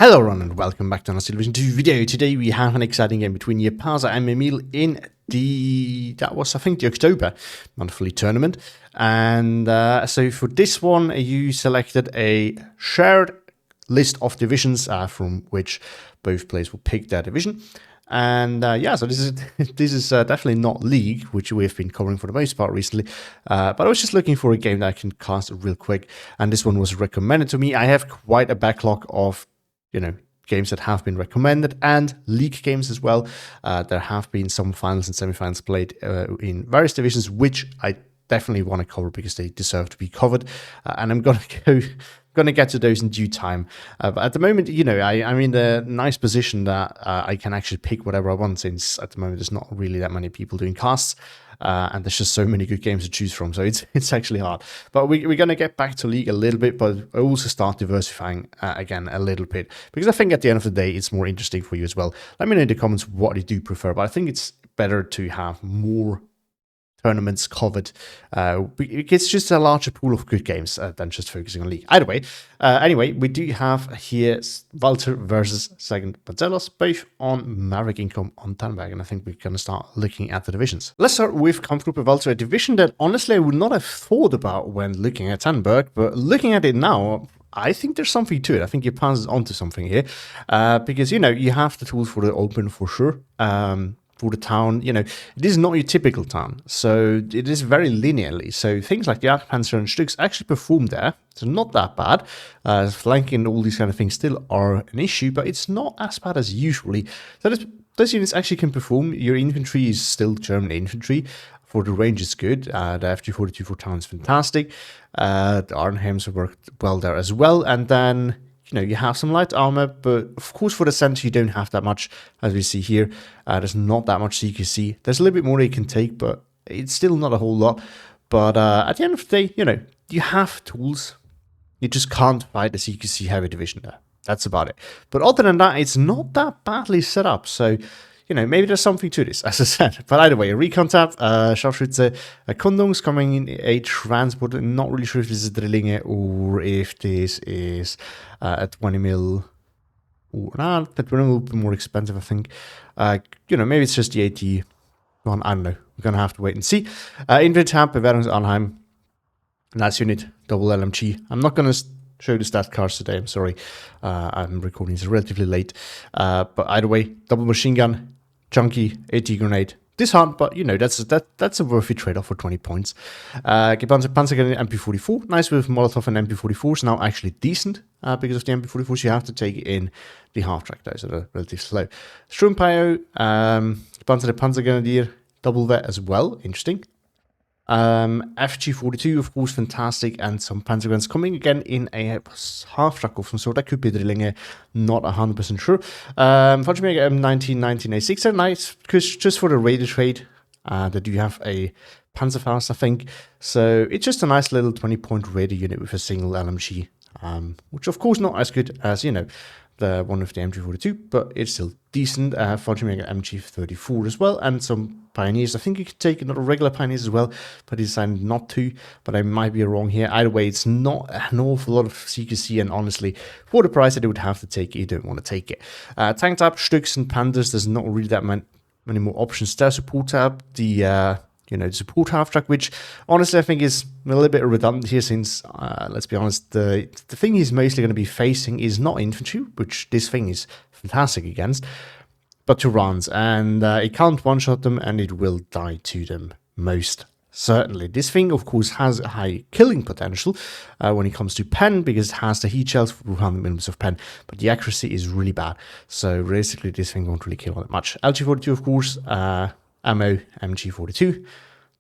Hello everyone and welcome back to another Television 2 video. Today we have an exciting game between Jaapaasa and Mimile in the October monthly tournament. And so for this one you selected a shared list of divisions from which both players will pick their division. And so this is definitely not League, which we've been covering for the most part recently. But I was just looking for a game that I can cast real quick, and this one was recommended to me. I have quite a backlog of games that have been recommended and league games as well. There have been some finals and semifinals played in various divisions, which I definitely want to cover because they deserve to be covered. And I'm gonna get to those in due time. But at the moment, I'm in the nice position that I can actually pick whatever I want, since at the moment there's not really that many people doing casts. And there's just so many good games to choose from, so it's actually hard. But we're going to get back to League a little bit, but I also start diversifying again a little bit, because I think at the end of the day it's more interesting for you as well. Let me know in the comments what you do prefer, but I think it's better to have more tournaments covered. It's just a larger pool of good games than just focusing on League. Either way, anyway, we do have here Walther versus second Pancelos, both on Maverick Income on Tannenberg, and I think we're going to start looking at the divisions. Let's start with Kampfgruppe Walther, a division that honestly I would not have thought about when looking at Tannenberg, but looking at it now, I think there's something to it. I think Japan is onto something here, because you have the tools for the open for sure. For the town, it is not your typical town, so it is very linearly. So things like the Panzer and Stücks actually perform there. It's not that bad. Flanking and all these kind of things still are an issue, but it's not as bad as usually. So those units actually can perform. Your infantry is still German infantry. For the range is good. The FG42 for town is fantastic. The Arnheims worked well there as well, and then you have some light armor, but of course for the center you don't have that much, as we see here. There's not that much CQC. There's a little bit more you can take, but it's still not a whole lot. But at the end of the day, you have tools. You just can't fight the CQC heavy division there. That's about it. But other than that, it's not that badly set up. So, maybe there's something to this, as I said. But either way, a recon tab, Scharfschütze, Kundungs coming in a transport. Not really sure if this is Drillinge or if this is a 20 mil. Nah, that 20 mil will be more expensive, I think. Maybe it's just the 80 one. I don't know. We're going to have to wait and see. Infantry tab, Bewährungsanheim. Nice unit, double LMG. I'm not going to show the stat cards today, I'm sorry. I'm recording this relatively late. But either way, double machine gun, chunky, AT grenade. Disarmed, but that's a worthy trade-off for 20 points. Panzergrenade MP44, nice with Molotov and MP44s, now actually decent because of the MP44s. You have to take in the half-track, those are relatively slow. Sturmpio, Panzergrenadier, double vet as well, interesting. FG42, of course, fantastic, and some Panzergrens coming again in a half-track of some sort. That could be Drillinge, not 100% sure. Fallschirmjäger M1919A6 are nice, because just for the radar trade, that you have a Panzerfaust, I think. So it's just a nice little 20-point radar unit with a single LMG, which of course not as good as, the one with the MG42, but it's still decent. Fallschirmjäger MG34 as well, and some Pioneers. I think you could take another regular Pioneers as well, but he decided not to, but I might be wrong here. Either way, it's not an awful lot of CQC, and honestly, for the price that you would have to take it, you don't want to take it. Tank tab, Stücks and Panthers, there's not really that many more options there. Support tab, the support half-track, which honestly I think is a little bit redundant here, since, let's be honest, the thing he's mostly going to be facing is not infantry, which this thing is fantastic against, but Turans, and it can't one-shot them, and it will die to them most certainly. This thing, of course, has a high killing potential when it comes to pen, because it has the heat shells for 100 millimeters of pen, but the accuracy is really bad. So realistically, this thing won't really kill all that much. LG42, of course, ammo, MG42.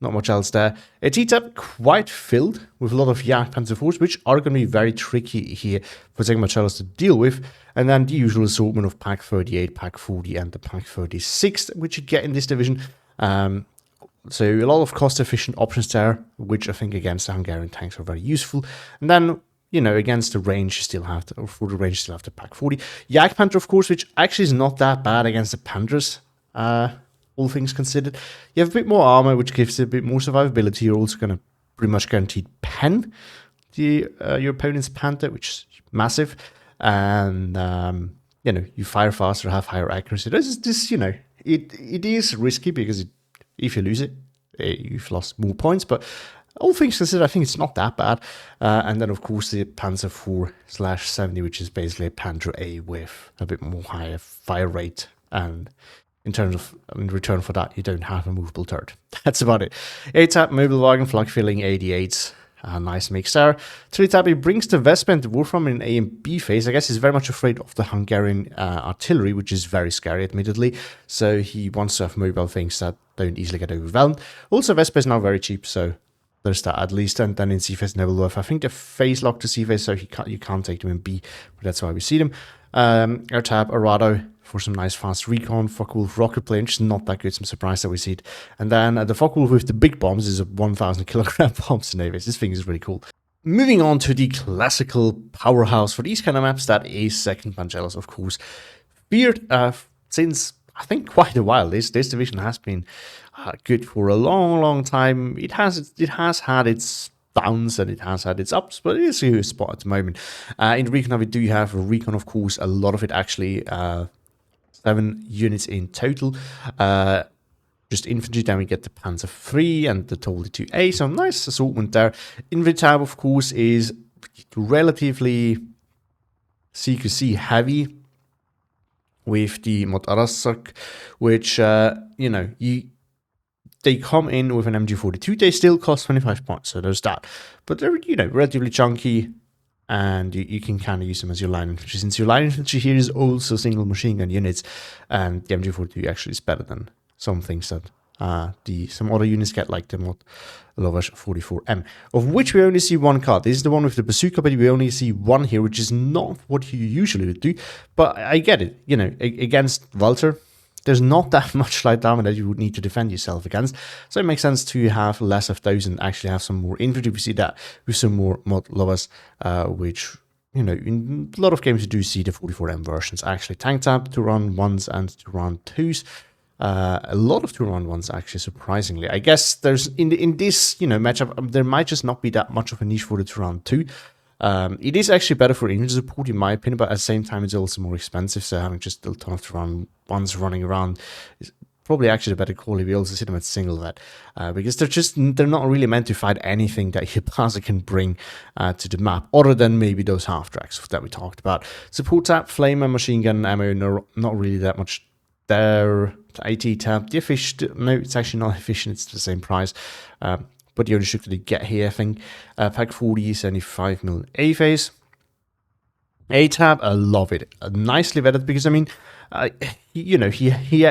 Not much else there. A T-tab quite filled with a lot of Panzer IVs, which are going to be very tricky here for Second Pancelos to deal with. And then the usual assortment of Pack 38, Pack 40, and the Pack 36, which you get in this division. So a lot of cost-efficient options there, which I think against the Hungarian tanks are very useful. And then, against the range, you still have to, or for the range, you still have the Pack 40. Jagdpanther, of course, which actually is not that bad against the Panthers. All things considered, you have a bit more armor, which gives it a bit more survivability. You're also going to pretty much guaranteed pen your opponent's Panther, which is massive. and you fire faster, have higher accuracy. This it is risky because if you lose it, you've lost more points. But all things considered, I think it's not that bad. And then of course the Panzer 4/70, which is basically a Panther A with a bit more higher fire rate, and in return for that, you don't have a movable turret. That's about it. 8-tab Mobilwagen, flak filling, 88. Nice mix there. 3-tab, he brings the Vespa and the Wolfram in A and B phase. I guess he's very much afraid of the Hungarian artillery, which is very scary, admittedly. So he wants to have mobile things that don't easily get overwhelmed. Also, Vespa is now very cheap, so there's that at least. And then in C phase, Nebelwerf, I think the phase locked to C phase, so you can't take them in B, but that's why we see them. Air-tab, Arado, for some nice fast recon. Focke-Wulf rocket plane, which is not that good, so I'm surprised that we see it. And then the Focke-Wulf with the big bombs is a 1,000 kilogram bombs in Avis. This thing is really cool. Moving on to the classical powerhouse for these kind of maps, that is second Pancelos, of course. Feared since, I think, quite a while. This division has been good for a long time. It has had its downs and it has had its ups, but it is a good spot at the moment. In recon, we do have a recon, of course, a lot of it actually 7 units in total. Just infantry, then we get the Panzer 3 and the Tolly 2A, so nice assortment there. Infantry tab, of course, is relatively CQC heavy with the Motorasok, which, they come in with an MG42. They still cost 25 points, so there's that. But they're, relatively chunky, and you can kind of use them as your line infantry. Since your line infantry here is also single machine gun units, and the MG42 actually is better than some things that some other units get, like the Lovash 44M, of which we only see one card. This is the one with the bazooka, but we only see one here, which is not what you usually would do. But I get it, against Walther, there's not that much light damage that you would need to defend yourself against. So it makes sense to have less of those and actually have some more infantry. We see that with some more mod lovers, which, in a lot of games you do see the 44M versions. Actually, tank tab to run 1s and to run 2s. A lot of 2-run 1s, actually, surprisingly. I guess there's in this matchup, there might just not be that much of a niche for the 2-run 2. It is actually better for infantry support, in my opinion, but at the same time, it's also more expensive. So having just a ton of 2-run 1s running around is probably actually a better call if you also see them at single vet, because they're not really meant to fight anything that Jaapaasa can bring to the map, other than maybe those half tracks that we talked about. Support tab, flame and machine gun ammo, not really that much there. IT tab, no, it's actually not efficient, it's the same price, but the only ship that you get here, I think, pack 40, 75mm A phase. A tab, I love it, nicely vetted, because I mean, he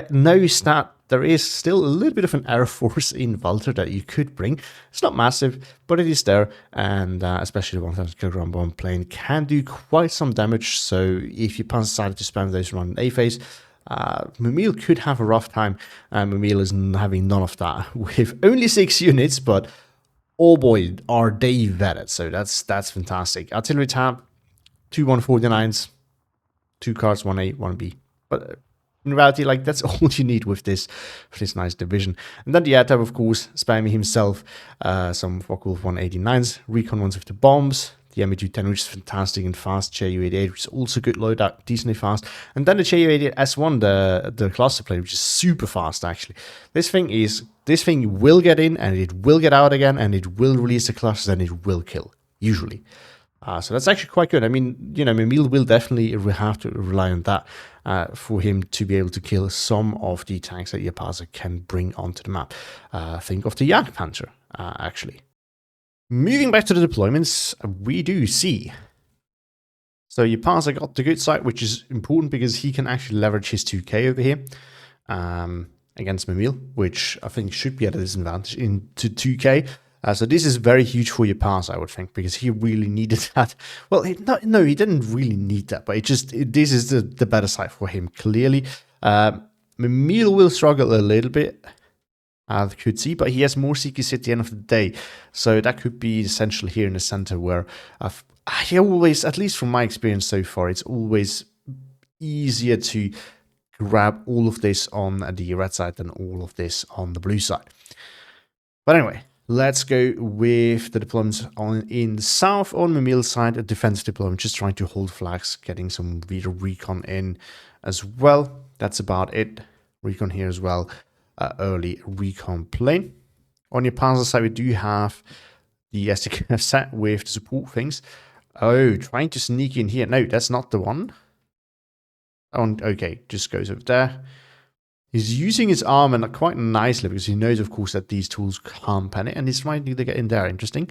knows that there is still a little bit of an air force in Walther that you could bring. It's not massive, but it is there, and especially the 1,000 kilogram bomb plane can do quite some damage. So if you decided to spam those around A phase, Mimile could have a rough time. Mimile is having none of that with only 6 units, but oh boy, are they vetted. So that's fantastic. Artillery tab, 2 149s, 2 cards, 1A, 1B. But in reality, like, that's all you need with this nice division. And then the air tab, of course, spamming himself some Focke-Wulf 189s, recon ones with the bombs, the ME210, which is fantastic and fast, Ju-88, which is also good loadout, decently fast, and then the Ju-88 S1, the cluster plane, which is super fast, actually. This thing will get in, and it will get out again, and it will release the clusters, and it will kill, usually. So that's actually quite good. I mean, Mimile will definitely have to rely on that for him to be able to kill some of the tanks that Jaapaasa can bring onto the map. Think of the Jagdpanther, actually. Moving back to the deployments, we do see. So Jaapaasa got the good side, which is important because he can actually leverage his 2K over here against Mimile, which I think should be at a disadvantage into 2K. So this is very huge for Jaapaasa, I would think, because he really needed that. Well, no, he didn't really need that, but this is the better side for him, clearly. Mimile will struggle a little bit, I could see, but he has more CQC at the end of the day. So that could be essential here in the center, where he always, at least from my experience so far, it's always easier to grab all of this on the red side than all of this on the blue side. But anyway, Let's go with the deployments in the south. On Mimile side, a defensive deployment, just trying to hold flags, getting some recon in as well. That's about it. Recon here as well. Early recon plane. On your Panzer side, we do have the SDKF set with the support things. Oh, trying to sneak in here. No, that's not the one. Oh, okay, just goes over there. He's using his armor quite nicely because he knows, of course, that these tools can't panic, and he's trying to get in there. Interesting.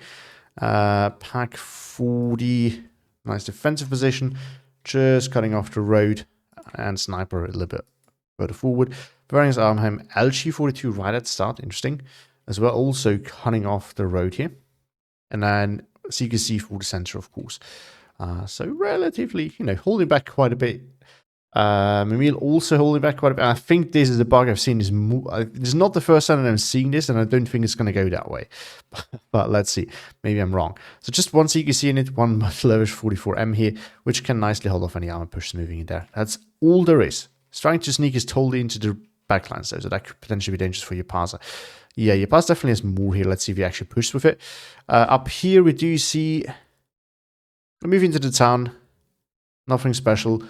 Pack 40. Nice defensive position. Just cutting off the road. And sniper a little bit further forward. Bavarian's Armheim LG42 right at the start. Interesting. As well, also cutting off the road here. And then CQC for the center, of course. So relatively, holding back quite a bit. Mimile also holding back quite a bit. I think this is a bug I've seen. This is not the first time that I'm seeing this, and I don't think it's going to go that way. But let's see. Maybe I'm wrong. So just one CQC in it, one leverage 44M here, which can nicely hold off any armor push moving in there. That's all there is. It's trying to sneak is totally into the backlines, though, so that could potentially be dangerous for Jaapaasa. Yeah, Jaapaasa definitely has more here. Let's see if he actually pushes with it. Up here, we do see a move into the town. Nothing special.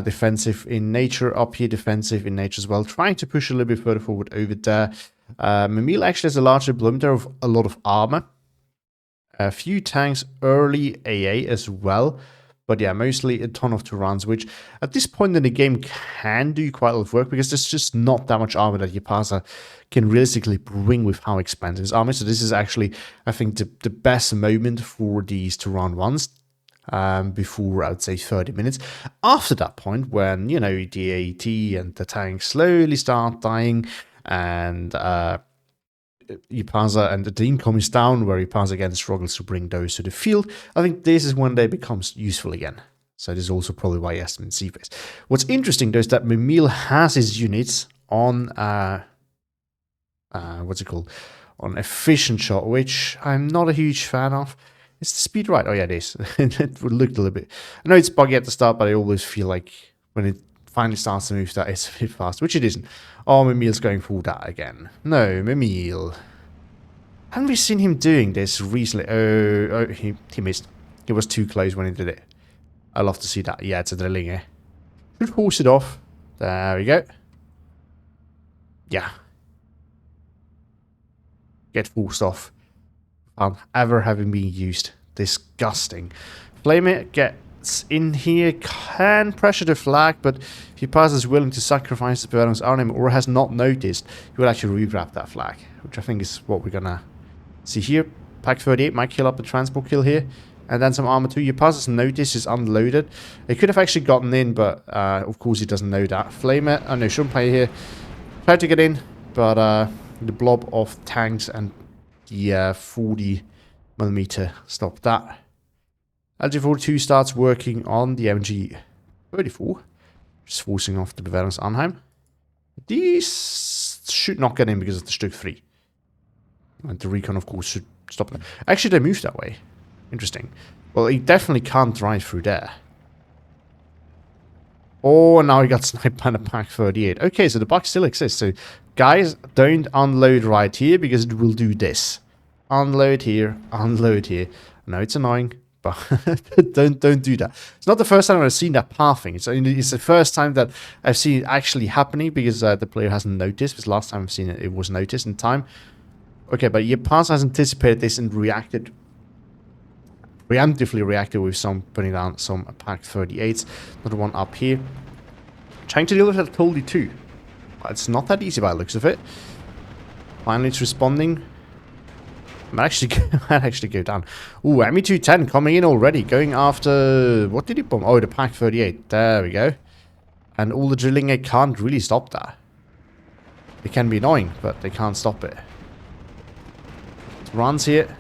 Defensive in nature. Up here, defensive in nature as well. Trying to push a little bit further forward over there. Mimile actually has a larger deployment there of a lot of armor. A few tanks, early AA as well. But yeah, mostly a ton of Turans, which at this point in the game can do quite a lot of work because there's just not that much armor that Jaapaasa can realistically bring with how expensive his armor is. So this is actually, I think, the best moment for these Turan ones. Before, I would say, 30 minutes. After that point, when, the AT and the tanks slowly start dying, and Jaapaasa and the team comes down, where Jaapaasa again struggles to bring those to the field, I think this is when they become useful again. So this is also probably why he has them in sea phase. What's interesting, though, is that Mimile has his units on, what's it called? On efficient shot, which I'm not a huge fan of. Is the speed right? Oh, yeah, it is. It looked a little bit. I know it's buggy at the start, but I always feel like when it finally starts to move, that it's a bit fast, which it isn't. Oh, Mimile's going for that again. No, Mimile. Haven't we seen him doing this recently? Oh, he missed. He was too close when he did it. I love to see that. Yeah, it's a drilling, eh? Should force it off. There we go. Yeah. Get forced off. Ever having been used. Disgusting. Flame gets in here, can pressure the flag, but if Jaapaasa is willing to sacrifice the Bavarian's army or has not noticed, he will actually re-grab that flag, which I think is what we're gonna see here. Pack 38 might kill up the transport kill here, and then some armor too. Jaapaasa's notice is unloaded. It could have actually gotten in, but of course he doesn't know that. Flame it, oh no, shouldn't play here. Tried to get in, but the blob of tanks and the 40mm stop that. LG42 starts working on the MG34, just forcing off the Bavarian's Arnheim. These should not get in because of the Stück 3. And the recon, of course, should stop them. Actually, they moved that way. Interesting. Well, he definitely can't drive through there. Oh, now he got sniped by the Pack 38. Okay, so the bug still exists. So, guys, don't unload right here because it will do this. Unload here, unload here. I know it's annoying, but don't do that. It's not the first time I've seen that pathing. It's the first time that I've seen it actually happening because the player hasn't noticed. Because last time I've seen it, it was noticed in time. Okay, but Jaapaasa has anticipated this and reacted. Preemptively reacted with some putting down some Pack 38s. Another one up here. Trying to deal with that totally too. But it's not that easy by the looks of it. Finally, it's responding. Might actually go down. Ooh, ME210 coming in already. Going after... What did he bomb? Oh, the Pack 38. There we go. And all the drilling, it can't really stop that. It can be annoying, but they can't stop it. Runs here.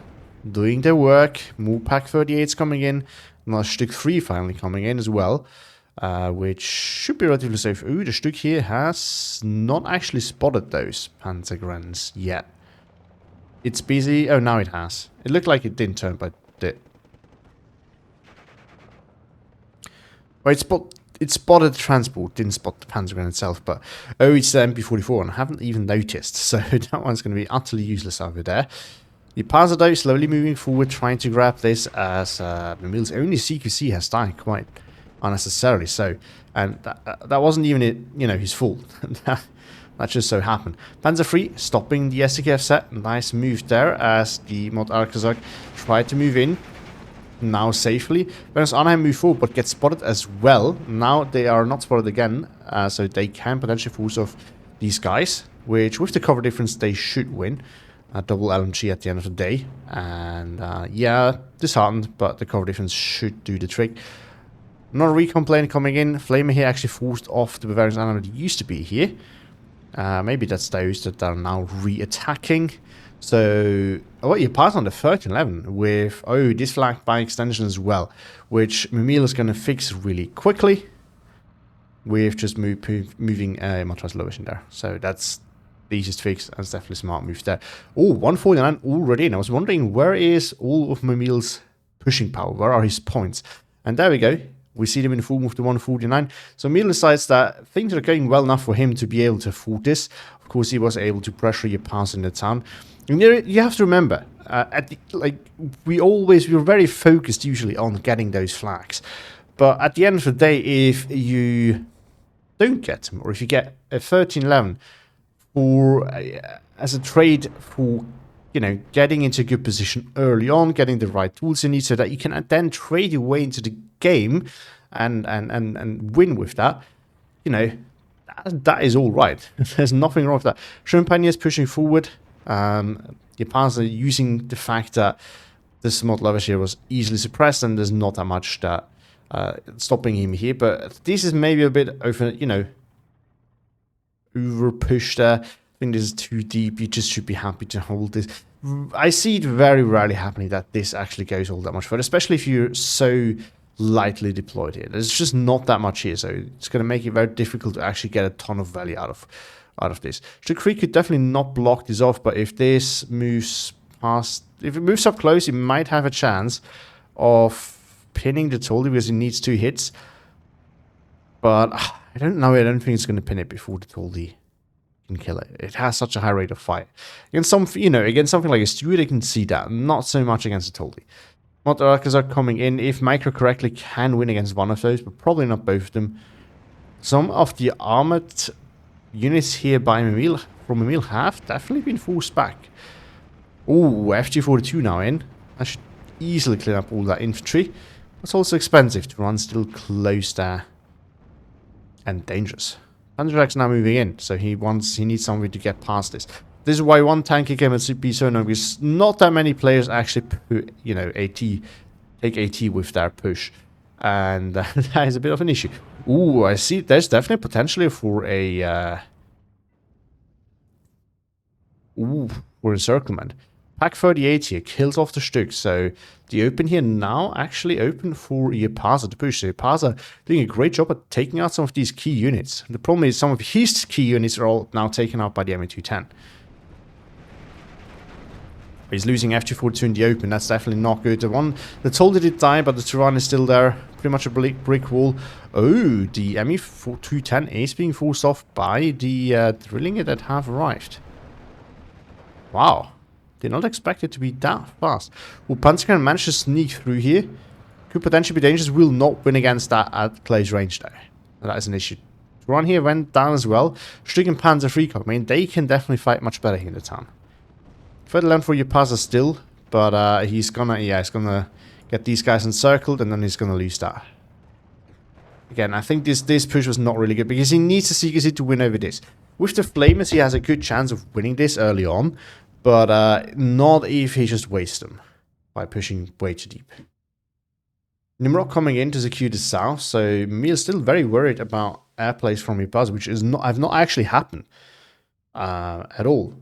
Doing their work. More Pack 38s coming in. Another Stück 3 finally coming in as well. Which should be relatively safe. Ooh, the Stück here has not actually spotted those Panzergrens yet. It's busy. Oh, now it has. It looked like it didn't turn, but it did. Well, it spotted the transport, didn't spot the Panzergren itself, but oh, it's the MP44, and I haven't even noticed, so that one's going to be utterly useless over there. Jaapaasa though slowly moving forward, trying to grab this as Mimile's only CQC has died quite unnecessarily so. And that wasn't even it, you know, his fault. That just so happened. Panzer III stopping the SDKF set. Nice move there as the Mod Arkazak tried to move in. Now safely. Whereas Arnhem move forward but get spotted as well. Now they are not spotted again. So they can potentially force off these guys. Which with the cover difference they should win. Double LMG at the end of the day. And yeah, disheartened. But the cover difference should do the trick. Not a recon plane coming in. Flamer here actually forced off the Bavarians Arnhem that used to be here. Maybe that's those that are now re-attacking. So, oh, you pass on the 1311 with, oh, this flag by extension as well, which Mimile is going to fix really quickly with just moving Matras Lowish in there. So that's the easiest fix, and it's definitely a smart move there. Oh, 149 already in. I was wondering, where is all of Mimile's pushing power? Where are his points? And there we go. We see them in full move to 149. So Mimile decides that things are going well enough for him to be able to afford this. Of course, he was able to pressure Jaapaasa in the town. And you have to remember, we're very focused usually on getting those flags. But at the end of the day, if you don't get them, or if you get a 1311 for as a trade for, you know, getting into a good position early on, getting the right tools you need so that you can then trade your way into the game and win with that, you know, that is all right. There's nothing wrong with that. Champagne is pushing forward. Jaapaasa using the fact that this mod level here was easily suppressed and there's not that much that stopping him here, but this is maybe a bit over, you know, over pushed there. I think this is too deep. You just should be happy to hold this. I see it very rarely happening that this actually goes all that much further, especially if you're so lightly deployed here. There's just not that much here, so it's going to make it very difficult to actually get a ton of value out of this. Shukri could definitely not block this off, but if this moves past, if it moves up close, it might have a chance of pinning the Toldi because it needs 2 hits. But I don't know. I don't think it's going to pin it before the Toldi can kill it. It has such a high rate of fire. Against something like a Steward, I can see that. Not so much against the Toldi. Motorarkas are coming in. If Micro correctly can win against one of those, but probably not both of them. Some of the armored units here by Mimile have definitely been forced back. Oh, FG42 now in. I should easily clean up all that infantry. It's also expensive to run still close there. And dangerous. Tannenberg's now moving in, so he needs somebody to get past this. This is why one tanky game at be so known, because not that many players actually put, you know, take AT with their push. And that is a bit of an issue. Ooh, I see there's definitely potentially for a for encirclement. Pack 38 here kills off the Stück, so the open here now actually open for Jaapaasa to push. So Jaapaasa doing a great job at taking out some of these key units. The problem is some of his key units are all now taken out by the ME210. He's losing FG42 in the open. That's definitely not good. The Toldi did die, but the Turan is still there. Pretty much a brick wall. Oh, the ME210 is being forced off by the drilling that have arrived. Wow. Did not expect it to be that fast. Well, Panzer can manage to sneak through here. Could potentially be dangerous. Will not win against that at close range though. That is an issue. Turan here went down as well. Stück and Panzer III, I mean, they can definitely fight much better here in the town. Further land for Jaapaasa still, but he's gonna get these guys encircled and then he's gonna lose that. Again, I think this push was not really good because he needs to CQC to win over this. With the Flamers, he has a good chance of winning this early on, but not if he just wastes them by pushing way too deep. Nimrod coming in to secure the south, so Mile's still very worried about airplays from Jaapaasa, which is have not actually happened at all.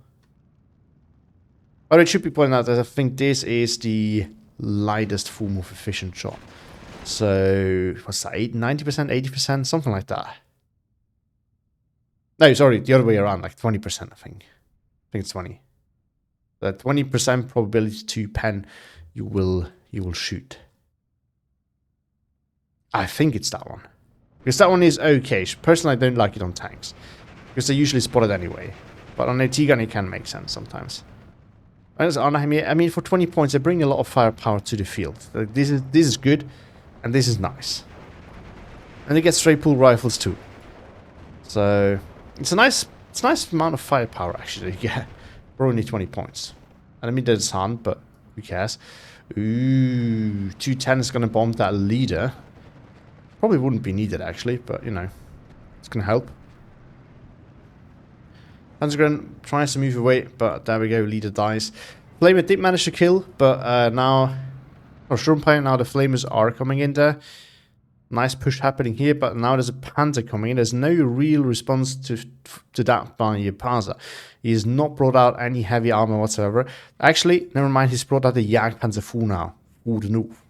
But it should be pointed out that I think this is the lightest form of efficient shot. So, what's that, 90%, 80%, something like that. No, sorry, the other way around, like 20%, I think. I think it's 20. The 20% probability to pen you will shoot. I think it's that one. Because that one is okay. Personally, I don't like it on tanks. Because they're usually spotted anyway. But on a T-gun, it can make sense sometimes. I mean, for 20 points, they bring a lot of firepower to the field. This is good, and this is nice. And they get straight pull rifles too. So it's a nice amount of firepower actually. Yeah, for only 20 points. And I mean that's hard, but who cares? Ooh, 210 is gonna bomb that leader. Probably wouldn't be needed actually, but you know, it's gonna help. Tannenberg tries to move away, but there we go, leader dies. Flamer did manage to kill, but now, or Sturmpire, now the Flamers are coming in there. Nice push happening here, but now there's a Panther coming in. There's no real response to that by Jaapaasa. He has not brought out any heavy armor whatsoever. Actually, never mind, he's brought out the Jagdpanzer IV now. Ooh, the north.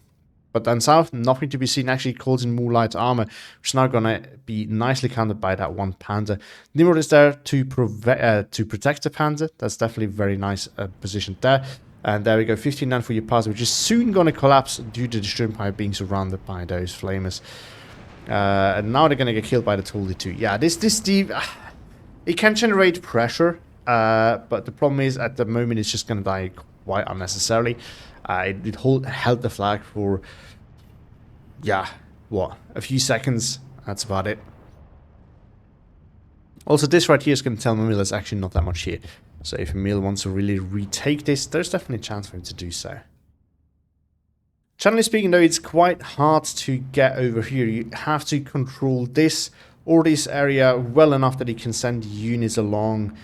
But then south, nothing to be seen. Actually calls in more light armor, which is now going to be nicely countered by that one Panther. Nimrod is there to protect the Panther. That's definitely a very nice position there. And there we go, 15-9 for Jaapaasa, which is soon going to collapse due to the Sturmpire being surrounded by those Flamers. And now they're going to get killed by the Tully too. Yeah, this Steve, it can generate pressure, but the problem is at the moment it's just going to die quite unnecessarily. It held the flag for, yeah, what, a few seconds. That's about it. Also, this right here is going to tell Mimile there's actually not that much here. So if Mimile wants to really retake this, there's definitely a chance for him to do so. Generally speaking, though, it's quite hard to get over here. You have to control this or this area well enough that he can send units along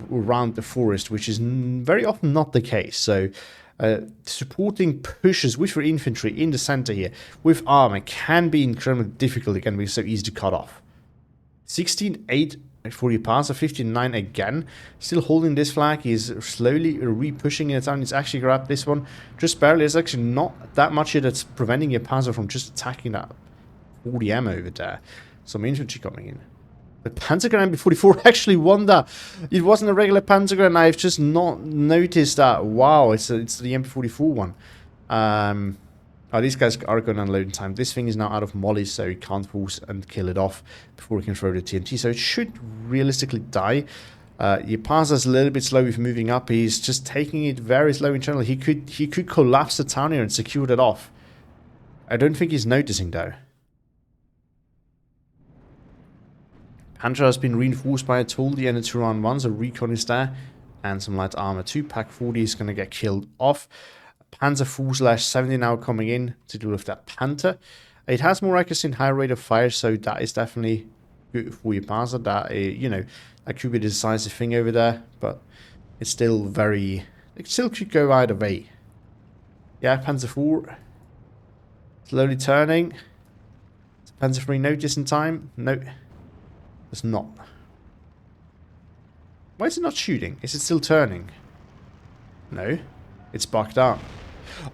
around the forest, which is very often not the case. So supporting pushes with your infantry in the center here with armor can be incredibly difficult again because it's so easy to cut off. 16-8 for Jaapaasa, 15-9 again. Still holding this flag. He's slowly re-pushing it down. He's actually grabbed this one just barely. There's actually not that much here that's preventing Jaapaasa from just attacking that 40 ammo over there. Some infantry coming in. The Panzergrenadier MP44 actually won that. It wasn't a regular Panzergrenadier. I've just not noticed that. Wow, it's the MP44 one. Oh, these guys are going on loading time. This thing is now out of molly, so he can't force and kill it off before he can throw the TNT. So it should realistically die. Jaapaasa's a little bit slow with moving up. He's just taking it very slow internally. He could collapse the town here and secure that off. I don't think he's noticing though. Pantra has been reinforced by a Tully and a 2-on-1, so recon is there. And some light armor too. Pack 40 is going to get killed off. Panzer IV/70 now coming in to deal with that Panther. It has more accuracy and higher rate of fire, so that is definitely good for Jaapaasa. That, you know, that could be the decisive thing over there, but it's still very... It still could go either way. Yeah, Panzer IV. Slowly turning. Is Panzer III notice in time? No. It's not. Why is it not shooting? Is it still turning? No. It's bugged out.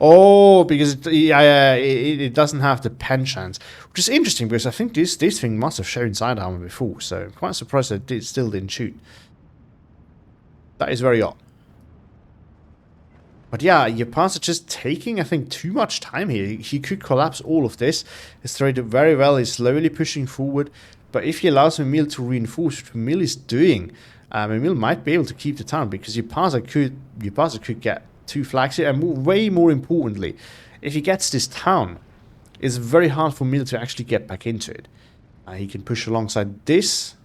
Oh, because it doesn't have the pen chance. Which is interesting because I think this thing must have shown side armor before. So I'm quite surprised that it still didn't shoot. That is very odd. But yeah, Jaapaasa just taking, I think, too much time here. He could collapse all of this. He's thrown it very well. He's slowly pushing forward. But if he allows Mimile to reinforce, what Mimile is doing, Mimile might be able to keep the town because Jaapaasa could get 2 flags here. And way more importantly, if he gets this town, it's very hard for Mimile to actually get back into it. He can push alongside this.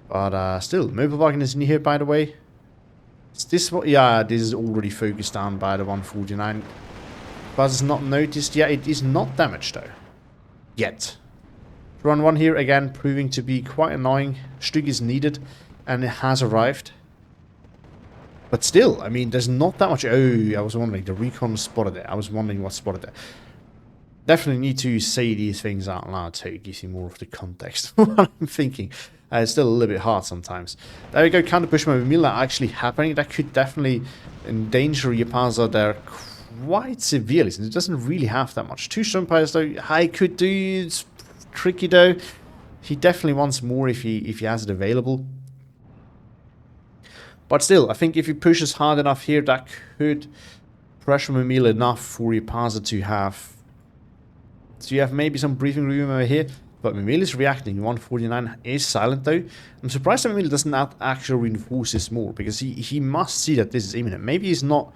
But still, mobile wagon is in here, by the way. Is this what? Yeah, this is already focused down by the 149. But it's not noticed. Yeah, it is not damaged though. Yet. Run 1 here again, proving to be quite annoying. Stug is needed, and it has arrived. But still, I mean, there's not that much. Oh, I was wondering, the recon spotted it. I was wondering what spotted it. Definitely need to say these things out loud so it gives you more of the context of what I'm thinking. It's still a little bit hard sometimes. There we go, counter push by Mimile actually happening. That could definitely endanger Jaapaasa there quite severely, since it doesn't really have that much. 2 Sturmpires though, I could do. It's tricky though. He definitely wants more if he has it available. But still, I think if he pushes hard enough here, that could pressure Mimile enough for Jaapaasa to have maybe some breathing room over here. But Mimile is reacting. 149 is silent though. I'm surprised that Mimile doesn't actually reinforce this more, because he must see that this is imminent. Maybe he's not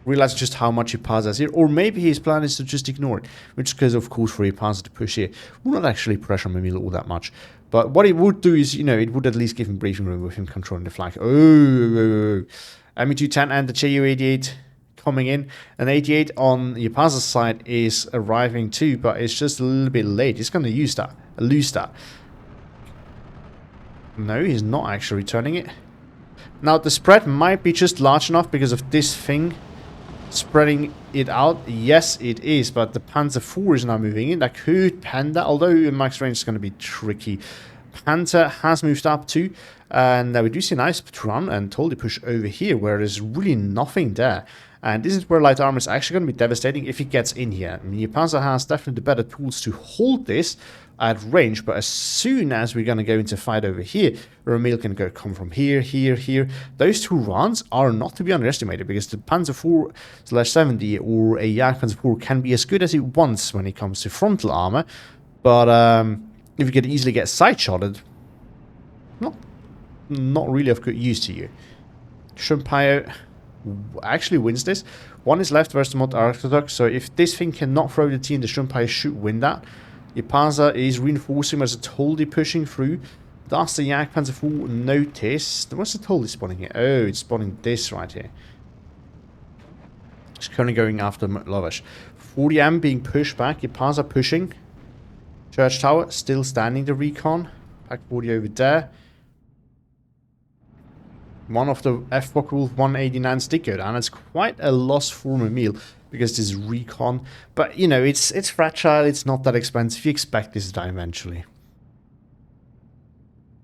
realizing just how much Jaapaasa has here, or maybe his plan is to just ignore it, which is because, of course, for Jaapaasa to push here will not actually pressure Mimile all that much. But what it would do is, it would at least give him breathing room with him controlling the flag. Oh. Me210 and the Ju-88 coming in, and 88 on Jaapaasa's side is arriving too, but it's just a little bit late. He's going to lose that. No, he's not actually returning it. Now, the spread might be just large enough because of this thing spreading it out. Yes, it is, but the Panzer IV is now moving in. That could Panda, although max range is going to be tricky. Panther has moved up too, and we do see a nice run and totally push over here, where there's really nothing there. And this is where light armor is actually going to be devastating if he gets in here. I mean, Jaapaasa has definitely the better tools to hold this at range, but as soon as we're going to go into a fight over here, Mimile can come from here, here. Those two runs are not to be underestimated, because the Panzer IV/70 or a Jagdpanzer IV can be as good as it wants when it comes to frontal armor, but if you could easily get side-shotted, not really of good use to you. Shumpio actually wins this. One is left versus the Mod Orthodox, so if this thing cannot throw the T in, the Shumpio should win that. Jaapaasa is reinforcing as it's totally pushing through. Does the Jagdpanzer IV notice? What's it totally spawning here? Oh, it's spawning this right here. It's currently going after Lovesh. 40M being pushed back. Jaapaasa pushing. Church Tower still standing the recon. Pack 40 over there. One of the F-Bock Wolf 189 stick go down. It's quite a loss for Mimile because this is recon. But, it's fragile. It's not that expensive. You expect this to die eventually.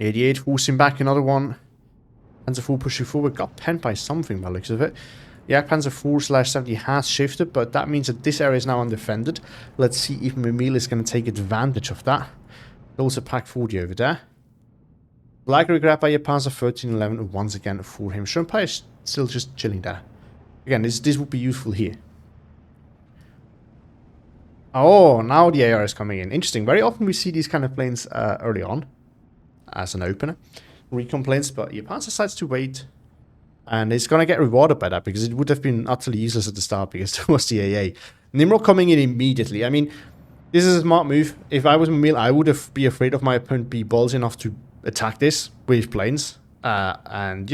88 forcing back another one. Panzer IV pushing forward. Got penned by something by the looks of it. Yeah, Panzer IV/70 has shifted, but that means that this area is now undefended. Let's see if Mimile is going to take advantage of that. Also pack 40 over there. Likely grab by Jaapaasa 1311 once again for him. Shumpai is still just chilling there. Again, this would be useful here. Oh, now the AR is coming in. Interesting. Very often we see these kind of planes early on as an opener. Recon planes, but Jaapaasa decides to wait. And it's going to get rewarded by that, because it would have been utterly useless at the start because there was the AA. Nimrod coming in immediately. I mean, this is a smart move. If I was Mimile, I would have been afraid of my opponent be ballsy enough to attack this with planes. And,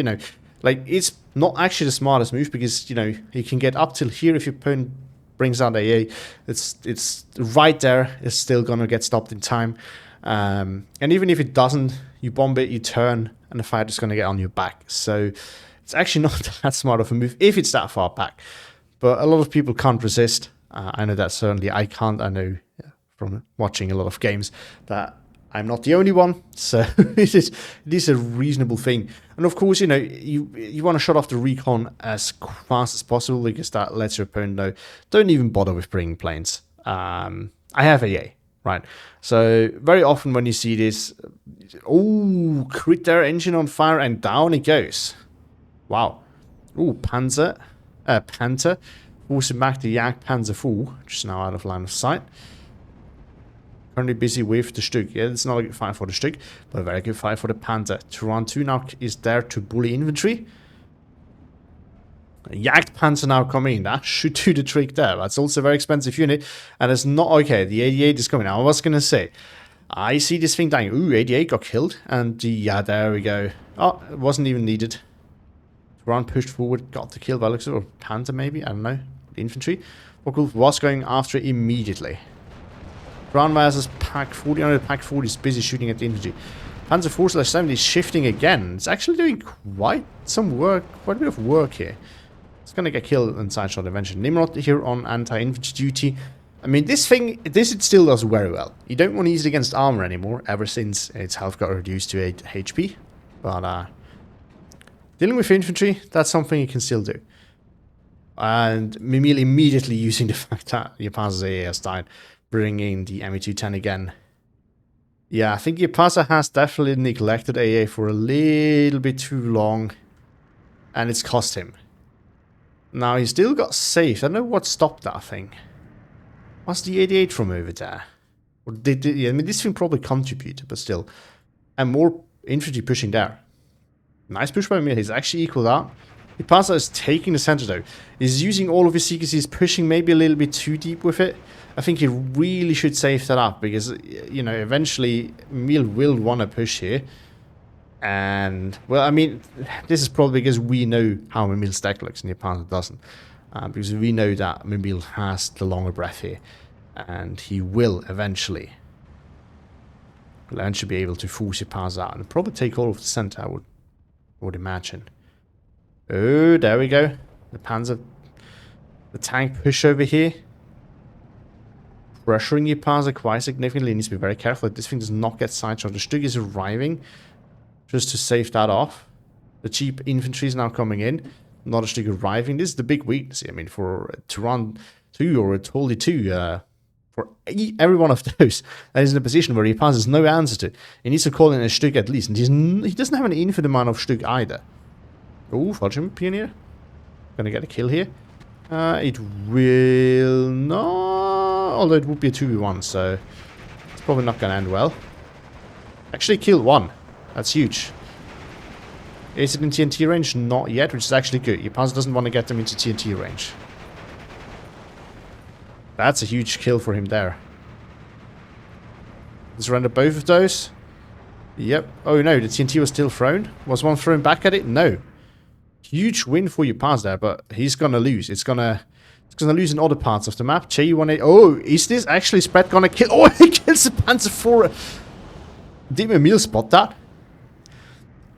it's not actually the smartest move, because, you can get up till here if your opponent brings out AA. It's right there. It's still going to get stopped in time. And even if it doesn't, you bomb it, you turn, and the fighter's going to get on your back. So it's actually not that smart of a move if it's that far back. But a lot of people can't resist. I know that certainly I can't. I know from watching a lot of games that I'm not the only one. So it is a reasonable thing. And of course, you want to shut off the recon as fast as possible, because that lets your opponent know, don't even bother with bringing planes. I have AA. Right, so very often when you see this, oh, crit their engine on fire, and down it goes. Wow. Oh, Panther, forcing back the Jagdpanzer IV, just now out of line of sight. Currently busy with the Stück. Yeah, it's not a good fight for the Stück, but a very good fight for the Panther. Turan 2 now is there to bully infantry. Jagdpanzer now coming in. That should do the trick there. That's also a very expensive unit, and it's not okay. The 88 is coming. I was going to say, I see this thing dying. Ooh, 88 got killed, and yeah, there we go. Oh, it wasn't even needed. Turan pushed forward, got the kill by looks of it, or Panther maybe, I don't know. The infantry. Wolf was going after it immediately. Turan versus Pack 40. Under Pack 40 is busy shooting at the infantry. Panzer IV/70 is shifting again. It's actually doing quite some work, quite a bit of work here. It's going to get killed and side shot eventually. Nimrod here on anti-infantry duty. I mean, this it still does very well. You don't want to use it against armor anymore, ever since its health got reduced to 8 HP. But dealing with infantry, that's something you can still do. And Mimile immediately using the fact that Jaapaasa's AA has died, bringing the Me210 again. Yeah, I think Jaapaasa has definitely neglected AA for a little bit too long, and it's cost him. Now, he still got saved. I don't know what stopped that thing. What's the 88 from over there? Yeah, I mean, this thing probably contributed, but still. And more infantry pushing there. Nice push by Mimile. He's actually equal that. Jaapaasa is taking the center though. He's using all of his secrets. He's pushing maybe a little bit too deep with it. I think he really should save that up because, you know, eventually Mimile will want to push here. And, well, I mean, this is probably because we know how Mimile's deck looks and Jaapaasa doesn't. Because we know that Mimile has the longer breath here. And he will eventually be able to force Jaapaasa out. And probably take all of the center, I would imagine. Oh, there we go. The tank push over here. Pressuring Jaapaasa quite significantly. He needs to be very careful that this thing does not get sideshot. The Stug is arriving just to save that off. The cheap infantry is now coming in. Not a Stug arriving. This is the big weakness here. I mean, for Turan 2 or Tolly 2, for every one of those that is in a position where Jaapaasa has no answer to. He needs to call in a Stug at least. And he doesn't have an infinite amount of Stug either. Oh, fudge him, Pioneer. Gonna get a kill here. It will not. Although it would be a 2v1, so it's probably not gonna end well. Actually killed one. That's huge. Is it in TNT range? Not yet, which is actually good. Jaapaasa doesn't want to get them into TNT range. That's a huge kill for him there. Surrender both of those. Yep. Oh no, the TNT was still thrown. Was one thrown back at it? No. Huge win for Jaapaasa there, but he's gonna lose. It's gonna lose in other parts of the map. J18. Oh, is this actually spread gonna kill? Oh, he kills the Panzer IV. Did Mimile spot that?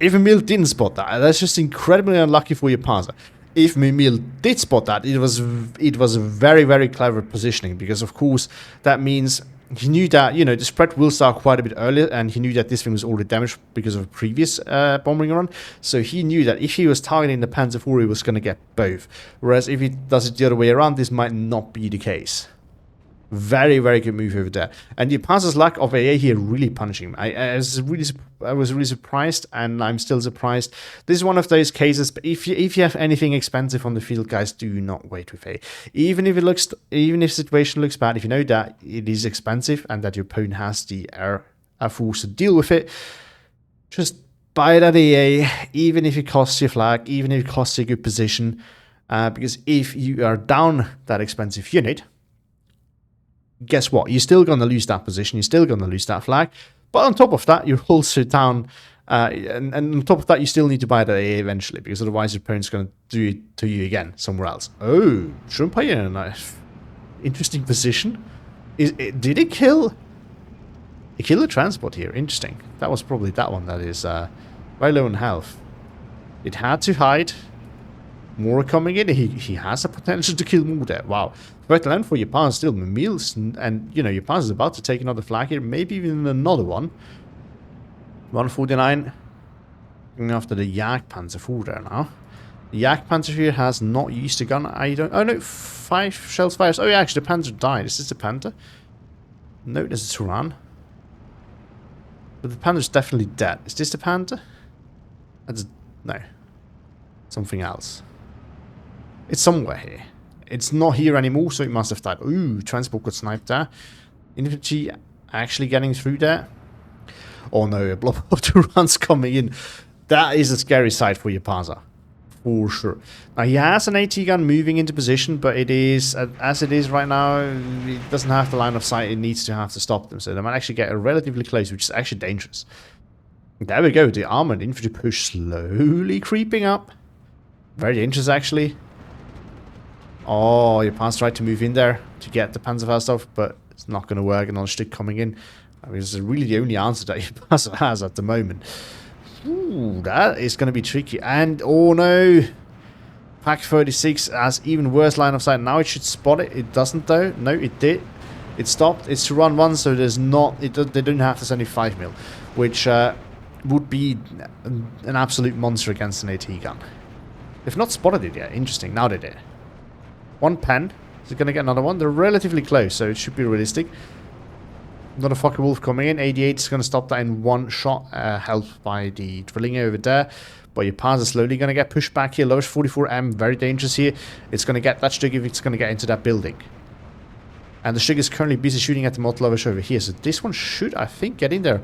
If Mimile didn't spot that, that's just incredibly unlucky for Jaapaasa. If Mimile did spot that, it was a very, very clever positioning, because of course that means he knew that, you know, the spread will start quite a bit earlier, and he knew that this thing was already damaged because of a previous bombing run. So he knew that if he was targeting the Panzer IV, he was going to get both. Whereas if he does it the other way around, this might not be the case. Very, very good move over there. And Jaapaasa's lack of AA here really punishing him. I was really surprised, and I'm still surprised. This is one of those cases, but if you have anything expensive on the field, guys, do not wait with A. Even if the situation looks bad, if you know that it is expensive and that your opponent has the air force to deal with it, just buy that AA, even if it costs you flag, even if it costs you a good position, because if you are down that expensive unit, guess what? You're still going to lose that position. You're still going to lose that flag. But on top of that, you're also down. And on top of that, you still need to buy that AA eventually, because otherwise your opponent's going to do it to you again somewhere else. Oh, Trumpire in a nice, interesting position. Did it kill? It killed the transport here. Interesting. That was probably that one that is very low in health. It had to hide. More coming in. He has the potential to kill more there. Wow. But land for Jaapaasa still. Mimile's, and you know, Jaapaasa is about to take another flag here. Maybe even another one. 149. Going after the Jagdpanzer IV there now. The Jagdpanzer here has not used the gun. I don't. Oh no, 5 shells fires. Oh yeah, actually the Panzer died. Is this the Panther? No, this is Turan. But the Panther's definitely dead. Is this the Panther? That's no. Something else. It's somewhere here. It's not here anymore, so it must have died. Ooh, transport got sniped there. Infantry actually getting through there. Oh no, a blob of Turans coming in. That is a scary sight for Jaapaasa. For sure. Now he has an AT gun moving into position, but it is, as it is right now, it doesn't have the line of sight it needs to have to stop them. So they might actually get relatively close, which is actually dangerous. There we go, the armored infantry push slowly creeping up. Very dangerous actually. Oh, Jaapaasa tried to move in there to get the Panzerfaust off, but it's not going to work. Another stick coming in. I mean, this is really the only answer that Jaapaasa has at the moment. Ooh, that is going to be tricky. And, oh no, Pack 36 has even worse line of sight. Now it should spot it. It doesn't though. No, it did. It stopped. It's to run one, so there's not. They don't have to send 5 mil, which would be an absolute monster against an AT gun. They've not spotted it yet. Interesting. Now they did. 1 pen. Is it going to get another one? They're relatively close, so it should be realistic. Another Fucker Wolf coming in. 88 is going to stop that in one shot. Helped by the drilling over there. But Jaapaasa is slowly going to get pushed back here. Lowest 44M. Very dangerous here. It's going to get that Stug if it's going to get into that building. And the Stug is currently busy shooting at the Motlovish over here. So this one should, I think, get in there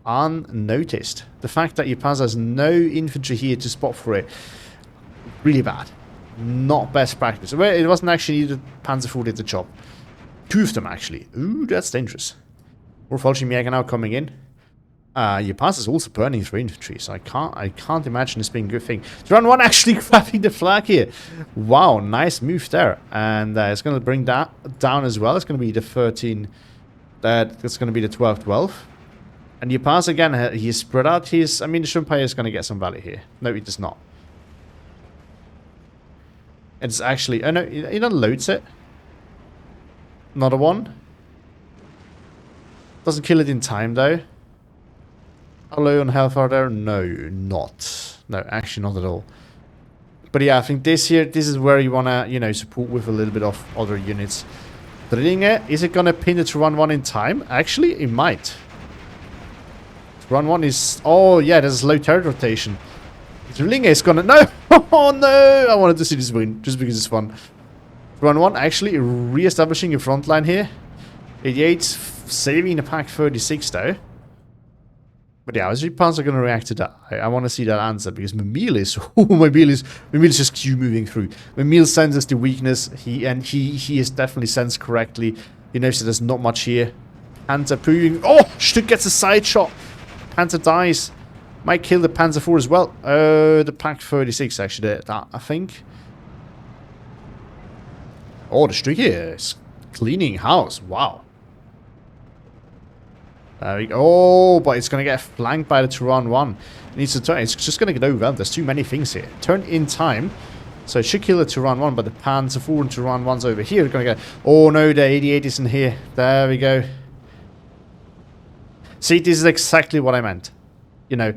unnoticed. The fact that Jaapaasa has no infantry here to spot for it, really bad. Not best practice. Well, it wasn't actually the Panzer IV did the job. Two of them, actually. Ooh, that's dangerous. More Fallschirmjäger now coming in. Jaapaasa is also burning through infantry, so I can't imagine this being a good thing. Round 1 actually grabbing the flag here. Wow, nice move there. And it's going to bring that down as well. It's going to be the 13. That's going to be the 12-12. And Jaapaasa again, he's spread out his... I mean, the Shumpai is going to get some value here. No, it does not. It's actually... Oh no, it unloads it. Another one. Doesn't kill it in time though. How low on health are there? No, not. No, actually not at all. But yeah, I think this is where you want to, you know, support with a little bit of other units. Drilling it, is it going to pin it to run 1 in time? Actually, it might. Run 1 is... Oh, yeah, there's low turret rotation. Drilling is going to... No! Oh, no! I wanted to see this win, just because it's fun. Run 1 actually re-establishing a front line here. 88 saving the Pack 36, though. But yeah, how's Jaapaasa going to react to that? I want to see that answer, because Mimile is... Oh, Mimile is just Q moving through. Mimile senses the weakness. He is definitely sensed correctly. He knows that there's not much here. Panther proving... Oh! Stück gets a side shot. Panther dies. Might kill the Panzer IV as well. The Pack 36 actually did that, I think. Oh, the Stück here is cleaning house. Wow. There we go. Oh, but it's going to get flanked by the Turan 1. It needs to turn. It's just going to get overwhelmed. There's too many things here. Turn in time. So it should kill the Turan 1, but the Panzer IV and Turan 1's over here are going to go... Oh no, the 88 isn't here. There we go. See, this is exactly what I meant. You know,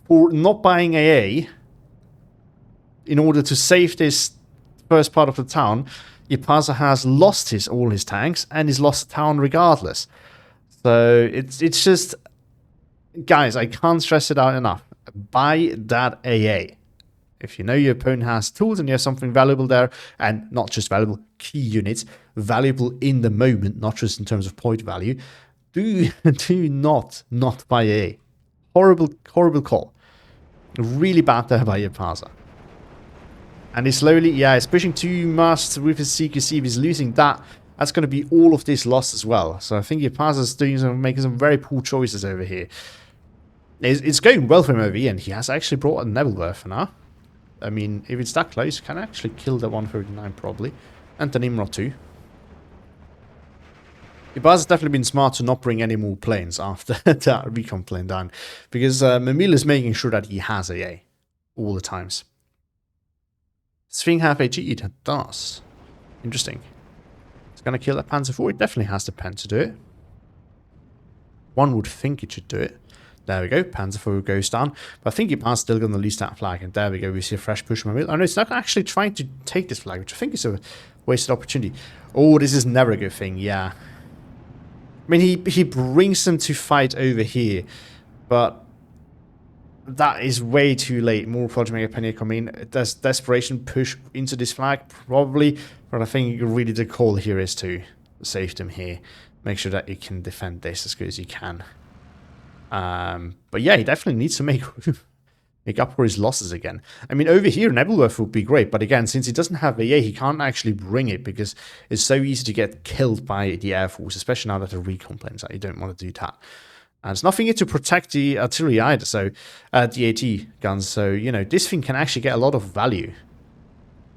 for not buying AA, in order to save this first part of the town, Jaapaasa has lost all his tanks and he's lost the town regardless. So it's just, guys, I can't stress it out enough. Buy that AA. If you know your opponent has tools and you have something valuable there, and not just valuable, key units, valuable in the moment, not just in terms of point value, do not buy AA. Horrible call. Really bad there by Jaapaasa. And he's slowly, yeah, he's pushing too much with his CQC. If he's losing that, that's going to be all of this loss as well. So I think Jaapaasa's making some very poor choices over here. It's going well for him over here, and he has actually brought a Nebelwerfer now. I mean, if it's that close, can actually kill the 139 probably. And the Nimrod too. Jaapaasa's definitely been smart to not bring any more planes after that recon plane down. Because Mimile is making sure that he has AA all the times. Swing half AG, it does. Interesting. It's going to kill that Panzer IV. It definitely has the pen to do it. One would think it should do it. There we go. Panzer IV goes down. But I think Jaapaasa's still going to lose that flag. And there we go. We see a fresh push from Mimile. Oh no, it's not actually trying to take this flag, which I think is a wasted opportunity. Oh, this is never a good thing. Yeah. I mean, he brings them to fight over here. But that is way too late. More Fallschirmjäger Penny coming in. Does desperation push into this flag? Probably. But I think really the call here is to save them here. Make sure that you can defend this as good as you can. But yeah, he definitely needs to make up for his losses again. I mean, over here, Nebelwerfer would be great. But again, since he doesn't have AA, he can't actually bring it. Because it's so easy to get killed by the Air Force. Especially now that the recon planes out. You don't want to do that. And there's nothing here to protect the artillery either, so the AT guns. So, you know, this thing can actually get a lot of value.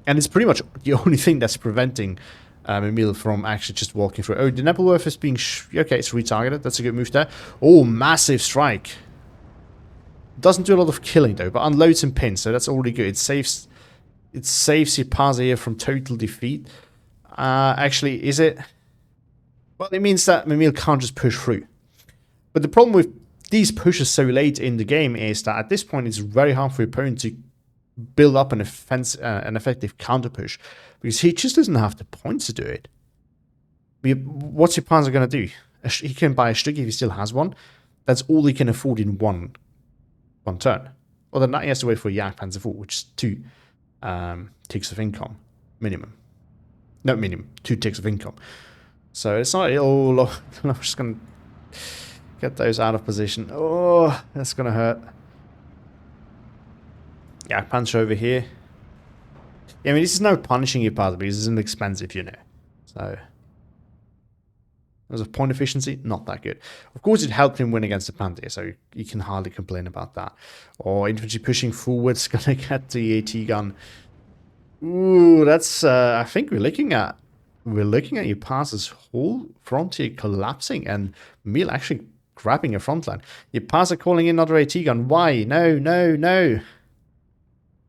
And it's pretty much the only thing that's preventing Mimile from actually just walking through. Oh, the Nebelwerfer is being... okay, it's retargeted. That's a good move there. Oh, massive strike. Doesn't do a lot of killing, though, but unloads and pins, so that's already good. It saves Jaapaasa here from total defeat. Actually, is it? Well, it means that Mimile can't just push through. But the problem with these pushes so late in the game is that at this point it's very hard for your opponent to build up an effective counter push, because he just doesn't have the points to do it. What's Jaapaasa going to do? He can buy a Stück if he still has one. That's all he can afford in one turn. Well, then he has to wait for a Yak Panzer IV, which is 2 ticks of income minimum. No, minimum. 2 ticks of income. So it's not... Oh, I'm just going to get those out of position. Oh, that's going to hurt. Yeah, punch over here. Yeah, I mean, this is no punishing your path because it's an expensive unit. So... As a point efficiency, not that good. Of course, it helped him win against the Panther, so you can hardly complain about that. Or infantry pushing forwards, gonna get the AT gun. Ooh, that's. I think we're looking at Jaapasa's whole frontier collapsing, and Mimile actually grabbing a front line. Jaapaasa calling in another AT gun. Why? No, no, no.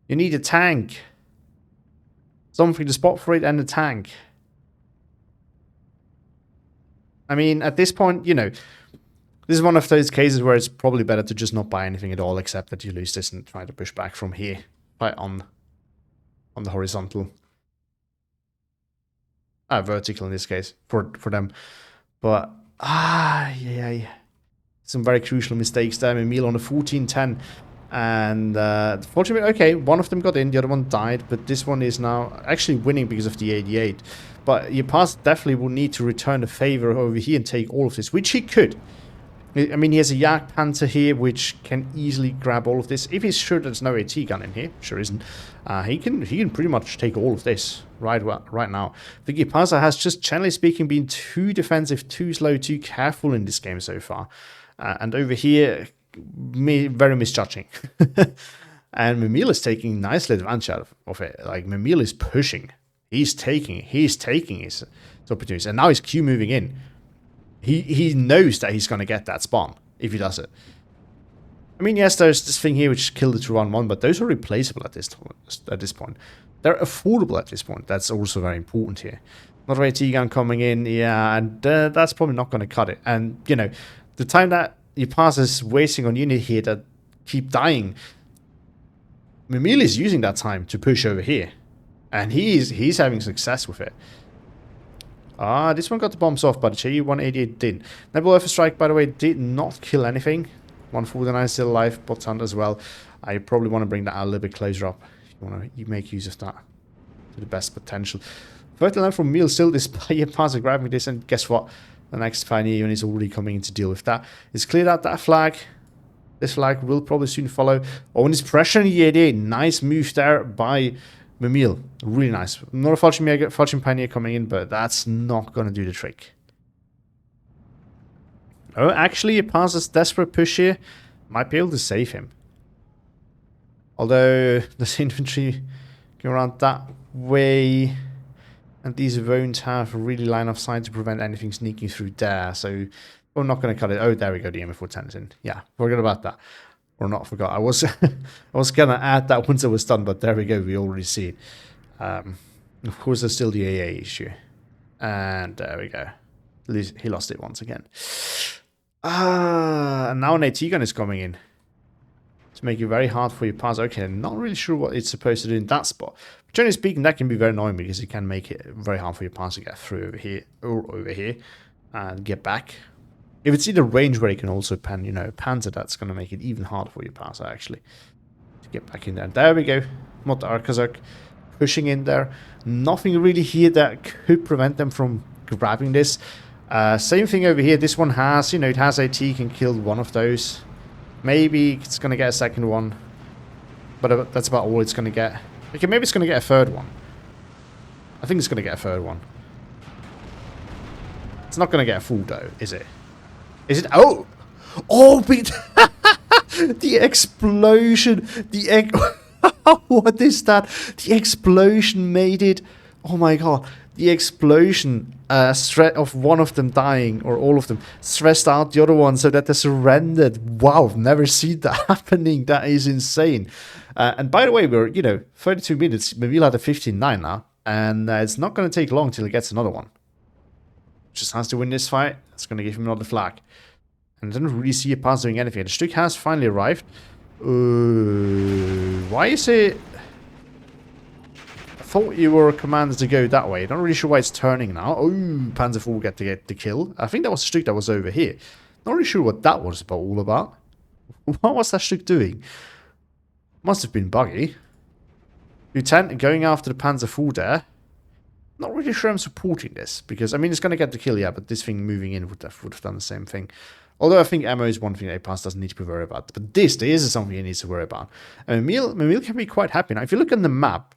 You need a tank. Something to spot for it and a tank. I mean, at this point, you know, this is one of those cases where it's probably better to just not buy anything at all, except that you lose this and try to push back from here, right on the horizontal, vertical in this case for them. But yeah, some very crucial mistakes there. Mimile on a 14-10, and fortunately, okay, one of them got in, the other one died, but this one is now actually winning because of the 88. But Jaapaasa definitely will need to return the favor over here and take all of this, which he could. I mean, he has a Yak Panther here, which can easily grab all of this. If he's sure there's no AT gun in here, sure isn't, he can pretty much take all of this right now. The Jaapaasa has just, generally speaking, been too defensive, too slow, too careful in this game so far. And over here, very misjudging. And Mimile is taking nicely advantage out of it. Like, Mimile is pushing. He's taking his opportunities. And now he's Q moving in. He knows that he's going to get that spawn if he does it. I mean, yes, there's this thing here which killed it to 1-1, but those are replaceable at this point. They're affordable at this point. That's also very important here. Another AT gun coming in, yeah, and that's probably not going to cut it. And, you know, the time that Jaapaasa is wasting on unit here that keep dying, Mimile is using that time to push over here. And he's having success with it. This one got the bombs off, but the Ju-188 didn't. Nebula Earth Strike, by the way, did not kill anything. 149 still alive, bot hunt as well. I probably want to bring that a little bit closer up. You want to make use of that to the best potential. 39 from Mimile still, despite Jaapaasa grabbing this, and guess what? The next Pioneer unit is already coming in to deal with that. It's cleared out that flag. This flag will probably soon follow. Oh, and it's pressure on the 88. Nice move there by Mimile. Really nice. Not a Fortune Pioneer coming in, but that's not going to do the trick. Oh, actually, Jaapaasa's desperate push here might be able to save him. Although, this infantry go around that way, and these won't have really line of sight to prevent anything sneaking through there, so we're not going to cut it. Oh, there we go, the M410 is in. Yeah, forget about that. Or not forgot. I was going to add that once it was done, but there we go, we already see it. Of course, there's still the AA issue. And there we go. He lost it once again. And now an AT gun is coming in to make it very hard for you to pass. Okay, I'm not really sure what it's supposed to do in that spot. But generally speaking, that can be very annoying because it can make it very hard for your pass to get through over here or over here and get back. If it's in a range where you can also panzer, that's going to make it even harder for your passer actually to get back in there. There we go. Mod Arkazark pushing in there. Nothing really here that could prevent them from grabbing this. Same thing over here. This one has, it has AT, can kill one of those. Maybe it's going to get a second one. But that's about all it's going to get. Okay, maybe it's going to get a third one. I think it's going to get a third one. It's not going to get a full though, is it? Is it? Oh! Oh, the explosion! What is that? The explosion made it. Oh my god. The explosion of one of them dying, or all of them, stressed out the other one so that they surrendered. Wow, I've never seen that happening. That is insane. And by the way, we're, 32 minutes. Mimile had a 15-9 now. And it's not going to take long till he gets another one. Just has to win this fight. That's going to give him another flag. And I don't really see Jaapaasa doing anything. The Stuck has finally arrived. Why is it... I thought you were commanded to go that way. Not really sure why it's turning now. Oh, Panzer IV will get the kill. I think that was the Stuck that was over here. Not really sure what that was all about. What was that Stuck doing? Must have been buggy. Lieutenant going after the Panzer IV there. Not really sure I'm supporting this, because, I mean, it's going to get the kill, yeah, but this thing moving in would have done the same thing. Although I think ammo is one thing that Jaapaasa doesn't need to be worried about. But this is something he needs to worry about. And Mimile can be quite happy. Now, if you look on the map,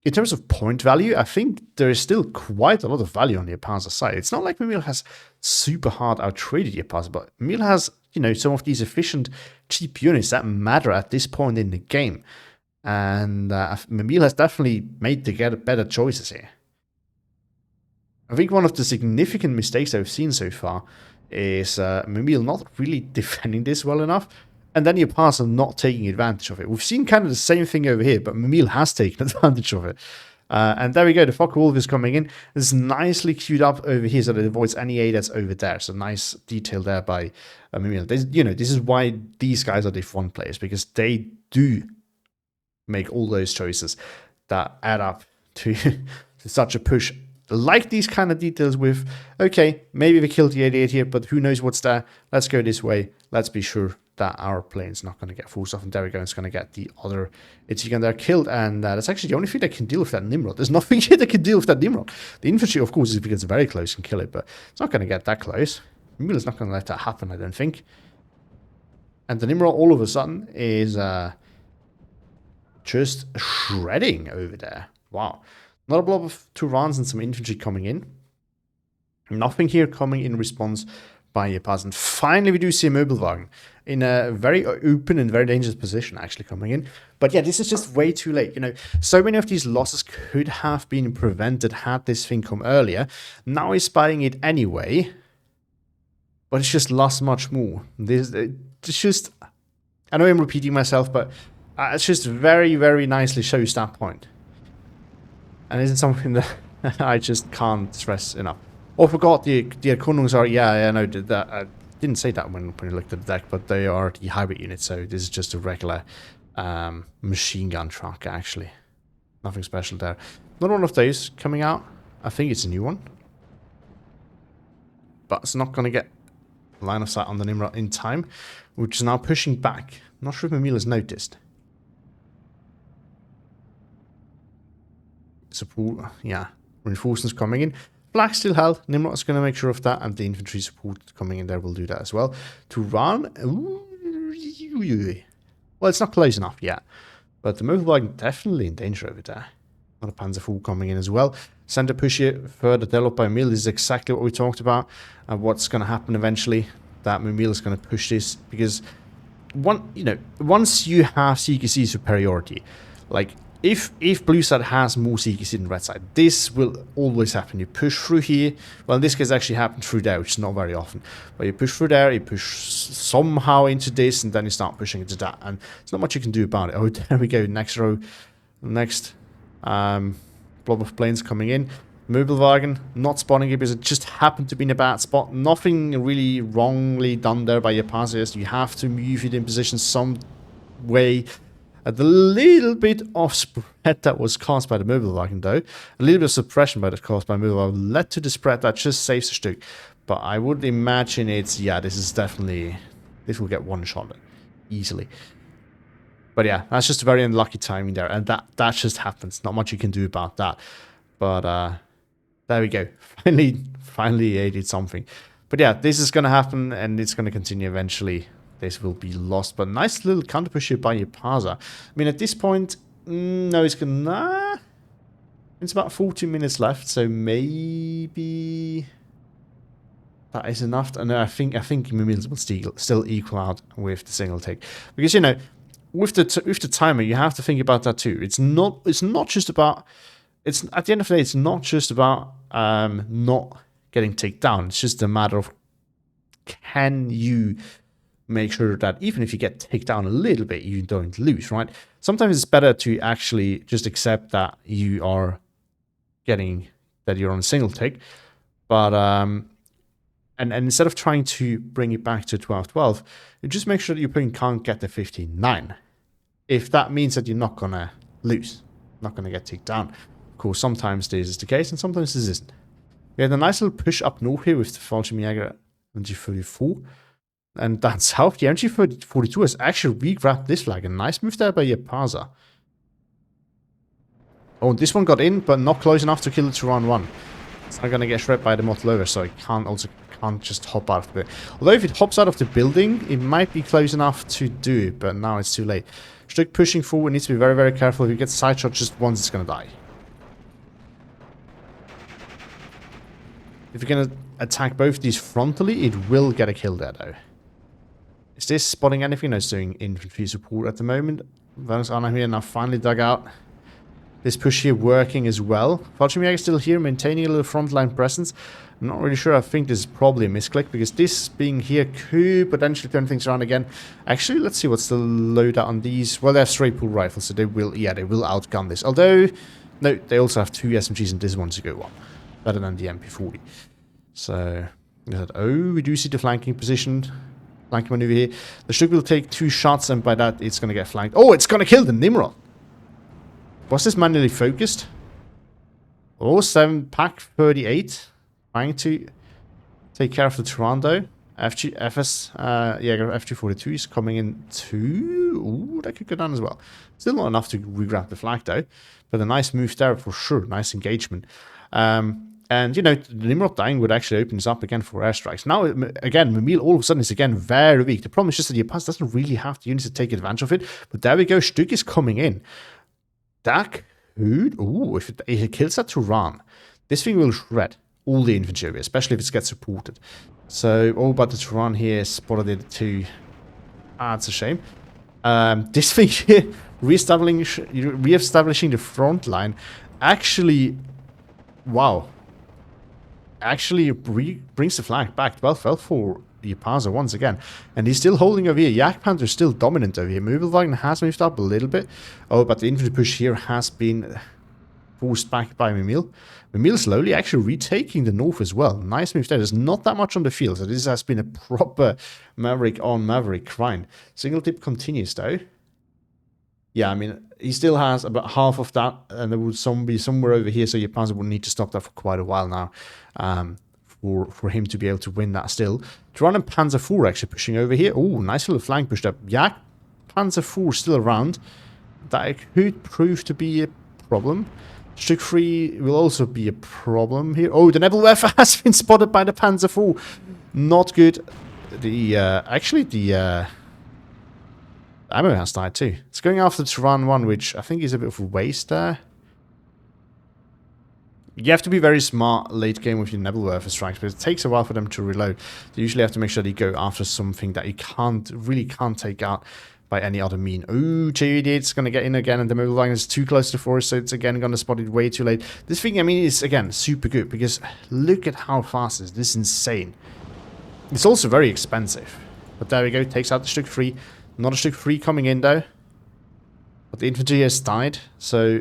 in terms of point value, I think there is still quite a lot of value on the Jaapaasa side. It's not like Mimile has super hard out-traded Jaapaasa, but Mimile has, you know, some of these efficient, cheap units that matter at this point in the game. And Mimile has definitely made the better choices here. I think one of the significant mistakes I've seen so far is Mimile not really defending this well enough, and then Jaapaasa not taking advantage of it. We've seen kind of the same thing over here, but Mimile has taken advantage of it. And there we go, the Focke-Wulf is coming in. It's nicely queued up over here so that it avoids any A that's over there. So nice detail there by Mimile. This is why these guys are Div 1 players, because they do make all those choices that add up to, to such a push. Like these kind of details with, okay, maybe we killed the 88 here, but who knows what's there. Let's go this way. Let's be sure that our plane's not going to get forced off. And there we go. It's going to get the other Itzigan there killed. And that's actually the only thing that can deal with that Nimrod. There's nothing here that can deal with that Nimrod. The infantry, of course, if it gets very close, can kill it, but it's not going to get that close. Mimile's not going to let that happen, I don't think. And the Nimrod, all of a sudden, is just shredding over there. Wow. Another blob of 2 rounds and some infantry coming in. Nothing here coming in response by Jaapaasa. And finally, we do see a Möbelwagen in a very open and very dangerous position actually coming in. But yeah, this is just way too late. You know, so many of these losses could have been prevented had this thing come earlier. Now he's spying it anyway. But it's just lost much more. It's just, I know I'm repeating myself, but it's just very, very nicely shows that point. And isn't something that I just can't stress enough. Oh, I forgot the Erkundungs are, yeah, I know that. I didn't say that when you looked at the deck, but they are the hybrid units, so this is just a regular machine gun truck, actually. Nothing special there. Another one of those coming out. I think it's a new one. But it's not going to get line of sight on the Nimrod in time, which is now pushing back. Not sure if Mimile has noticed. Support, yeah, reinforcements coming in. Black still held. Nimrod's going to make sure of that, and the infantry support coming in there will do that as well. To run, well, it's not close enough yet, but the Möbelwagen definitely in danger over there. Another Panzerfuhl coming in as well. Center push here, further developed by Mimile. This is exactly what we talked about, and what's going to happen eventually. That Mimile is going to push this, because once you have CQC superiority, like. If blue side has more CQC than red side, this will always happen. You push through here. Well, in this case, it actually happened through there, which is not very often. But you push through there, you push somehow into this, and then you start pushing into that. And there's not much you can do about it. Oh, there we go. Next row. Next blob of planes coming in. Möbelwagen not spawning it because it just happened to be in a bad spot. Nothing really wrongly done there by Jaapaasa. You have to move it in position some way. The little bit of spread that was caused by the Möbelwagen, though, a little bit of suppression by that caused by Möbelwagen led to the spread that just saves the Stück. But I would imagine it's, yeah, this is definitely, this will get one shot easily. But yeah, that's just a very unlucky timing there, and that just happens. Not much you can do about that. But there we go. Finally, he did something. But yeah, this is going to happen, and it's going to continue eventually. This will be lost, but nice little counter push here by Jaapaasa. I mean, at this point, no, it's gonna. It's about 40 minutes left, so maybe that is enough. And I think Mimile will still equal out with the single take, because with the timer, you have to think about that too. It's not just about. It's at the end of the day, it's not just about not getting taken down. It's just a matter of can you make sure that even if you get taken down a little bit, you don't lose, right? Sometimes it's better to actually just accept that you are you're on a single take, but and instead of trying to bring it back to 12-12, you just make sure that your opponent can't get the 15-9. If that means that you're not gonna lose, not gonna get taken down. Of course, sometimes this is the case, and sometimes this isn't. We had a nice little push up north here with the Fallschirmjäger MG34. And down south, the MG42 has actually re-grabbed this flag. A nice move there by Jaapaasa. Oh, this one got in, but not close enough to kill the Turan 1. It's not going to get shredded by the Motlover, so it can't just hop out of the... Although if it hops out of the building, it might be close enough to do it, but now it's too late. Stück pushing forward, needs to be very, very careful. If you get side shot just once, it's going to die. If you're going to attack both these frontally, it will get a kill there, though. Is this spotting anything? No, it's doing infantry support at the moment. Those are here now finally dug out. This push here working as well. Valchimiak is still here, maintaining a little frontline presence. I'm not really sure. I think this is probably a misclick, because this being here could potentially turn things around again. Actually, let's see what's the loadout on these. Well, they have straight pull rifles, so they will outgun this. Although, no, they also have 2 SMGs and this one to go on. Better than the MP40. So, oh, we do see the flanking position. Flanking maneuver here. The Stück will take 2 shots, and by that, it's going to get flanked. Oh, it's going to kill the Nimrod! Was this manually focused? Oh, 7 pack 38. Trying to take care of the Toronto. FG42 is coming in too. Ooh, that could go down as well. Still not enough to re-grab the flag though. But a nice move there for sure. Nice engagement. And, you know, the Nimrod dying would actually open us up again for airstrikes. Now, again, Mimile all of a sudden is again very weak. The problem is just that Jaapaasa doesn't really have the units to take advantage of it. But there we go. Stück is coming in. Deck. Ooh, if it kills that Turan, this thing will shred all the infantry over here, especially if it gets supported. So, oh, but the Turan here spotted it too. Ah, it's a shame. This thing here, re-establishing the front line, actually, wow. Actually brings the flag back. 12 well for Jaapaasa once again. And he's still holding over here. Yak Panther is still dominant over here. Mimile has moved up a little bit. Oh, but the infantry push here has been forced back by Mimile. Mimile slowly actually retaking the north as well. Nice move there. There's not that much on the field, so this has been a proper Maverick on Maverick grind. Single tip continues though. Yeah, I mean, he still has about half of that, and there would be somewhere over here, so Jaapaasa would need to stop that for quite a while now. For him to be able to win that still. Turan and Panzer IV actually pushing over here. Oh, nice little flank push up. Yeah, Panzer IV still around. That could prove to be a problem. Stück 3 will also be a problem here. Oh, the Nebelwerfer has been spotted by the Panzer IV. Not good. Actually, the ammo has died too. It's going after the Turan 1, which I think is a bit of a waste there. You have to be very smart late game with your Nebelwerfer strikes, but it takes a while for them to reload. You usually have to make sure that you go after something that you really can't take out by any other mean. Ooh, J88's going to get in again, and the mobile line is too close to the forest, so it's again going to spot it way too late. This thing, I mean, is again super good, because look at how fast it is. This is insane. It's also very expensive. But there we go, takes out the Stück 3. Not a Stück 3 coming in though. But the infantry has died, so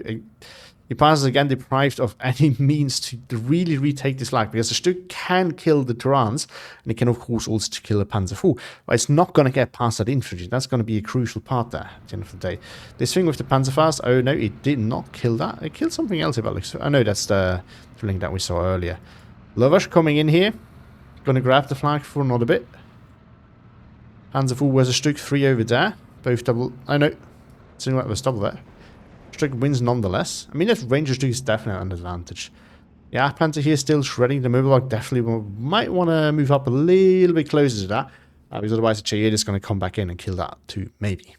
Jaapaasa is again deprived of any means to really retake this flag, because the Stück can kill the Turans, and it can of course also kill a Panzer IV, but it's not going to get past that infantry. That's going to be a crucial part there at the end of the day. This thing with the Panzerfaust, oh no, it did not kill that. It killed something else, if it looks. I know that's the thing that we saw earlier. Lovers coming in here, going to grab the flag for another bit. Panzer IV was a Stück 3 over there, both double. Oh no, it's in what was double there. Stück wins nonetheless. I mean, that Ranger Stück is definitely an advantage. Yeah, Panther here still shredding. The mobile definitely might want to move up a little bit closer to that. Because otherwise the J8 is going to come back in and kill that too, maybe.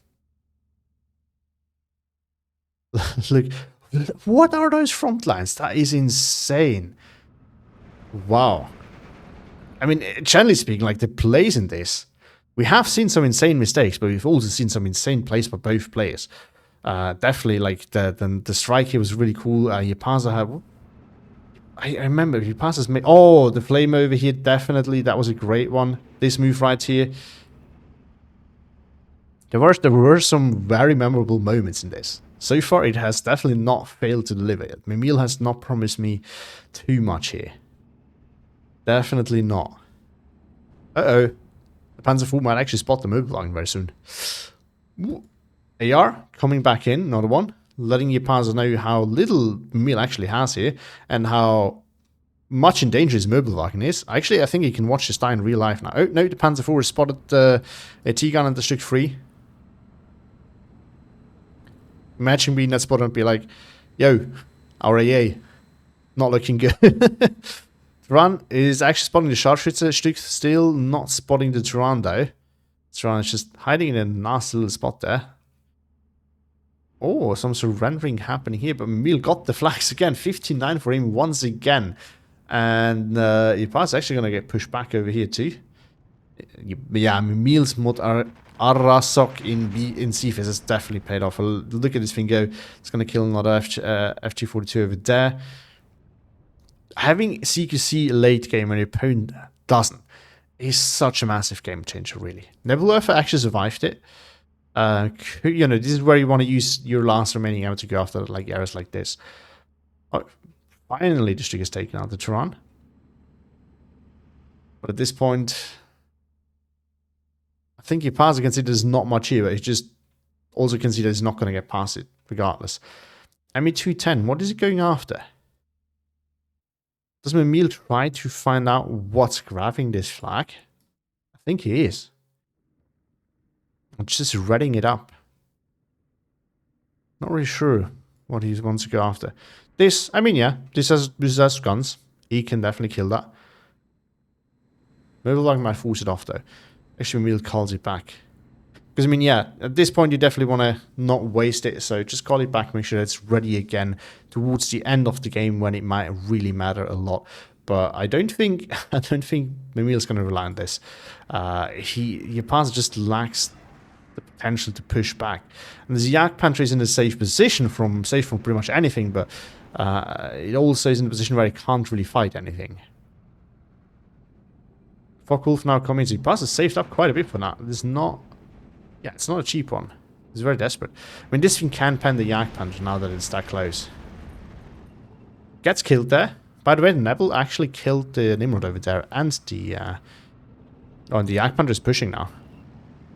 Look, what are those front lines? That is insane. Wow. I mean, generally speaking, like the plays in this, we have seen some insane mistakes, but we've also seen some insane plays by both players. Definitely, like the strike here was really cool. Jaapaasa had. I remember Jaapaasa's made. Oh, the flame over here, definitely. That was a great one. This move right here. There were some very memorable moments in this. So far, it has definitely not failed to deliver yet. Mimile has not promised me too much here. Definitely not. Uh-oh. The Panzer IV might actually spot the mobile line very soon. AR coming back in, another one. Letting Jaapaasa know how little Mimile actually has here, and how much in danger his mobile wagon is. Actually, I think you can watch this die in real life now. Oh, no, the Panzer IV has spotted a T-gun and the Stück 3. Imagine being that spot and be like, yo, Our AA. Not looking good. Turan is actually spotting the Scharfschütze. Stück still not spotting the Turan though. Turan is just hiding in a nasty little spot there. Oh, some surrendering happening here, but Mimile got the flags again. 59 for him once again. And Jaapaasa actually going to get pushed back over here too. Yeah, Mimile's mod Arasok in C phase has definitely paid off. Look at this thing go. It's going to kill another FG42 over there. Having CQC late game when your opponent doesn't is such a massive game changer, really. Nebulurfer actually survived it. You know, this is where you want to use your last remaining ammo to go after like areas like this. Oh, finally, the Stück is taken out the Turan. But at this point, I think Jaapaasa can see there's not much here, but he just also can see that he's not going to get past it, regardless. ME210, what is he going after? Does Mimile try to find out what's grabbing this flag? I think he is. I'm just reading it up. Not really sure what he wants to go after. This, I mean, yeah, this has guns. He can definitely kill that. Maybe like might force it off though. Actually, Mimile calls it back. Because, I mean, yeah, at this point you definitely want to not waste it. So just call it back, make sure it's ready again towards the end of the game when it might really matter a lot. But I don't think Mimile's going to rely on this. Jaapaasa just lacks the potential to push back. And the Jagdpanzer is in a safe position safe from pretty much anything, but it also is in a position where it can't really fight anything. Focke-Wulf now coming. So Jaapaasa saved up quite a bit for now. There's not. Yeah, it's not a cheap one. It's very desperate. I mean, this thing can pen the Jagdpanzer now that it's that close. Gets killed there. By the way, the Nebel actually killed the Nimrod over there, and the and the Jagdpanzer is pushing now.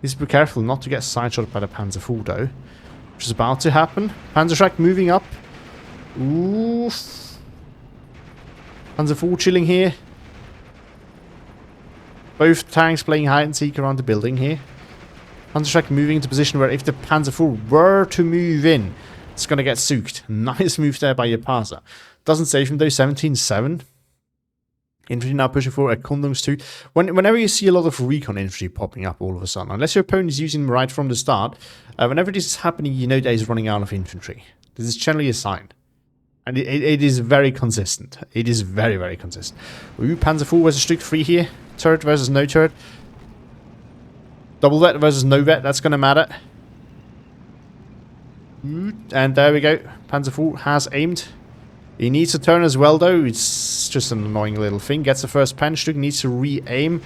Needs to be careful not to get sideshot by the Panzer IV though, which is about to happen. Panzerschreck moving up. Oof. Panzer IV chilling here. Both tanks playing hide and seek around the building here. Panzerschreck moving into position where if the Panzer IV were to move in, it's going to get soaked. Nice move there by Jaapaasa. Doesn't save him though, 17-7. Infantry now pushing for Erkundungs 2. Whenever you see a lot of recon infantry popping up all of a sudden, unless your opponent is using them right from the start, whenever this is happening, you know that he's running out of infantry. This is generally a sign. And it is very consistent. It is very, very consistent. Ooh, Panzer IV versus Stück 3 here. Turret versus no turret. Double vet versus no vet, that's going to matter. And there we go. Panzer IV has aimed. He needs to turn as well, though. It's just an annoying little thing. Gets the first pen. Stück needs to re-aim.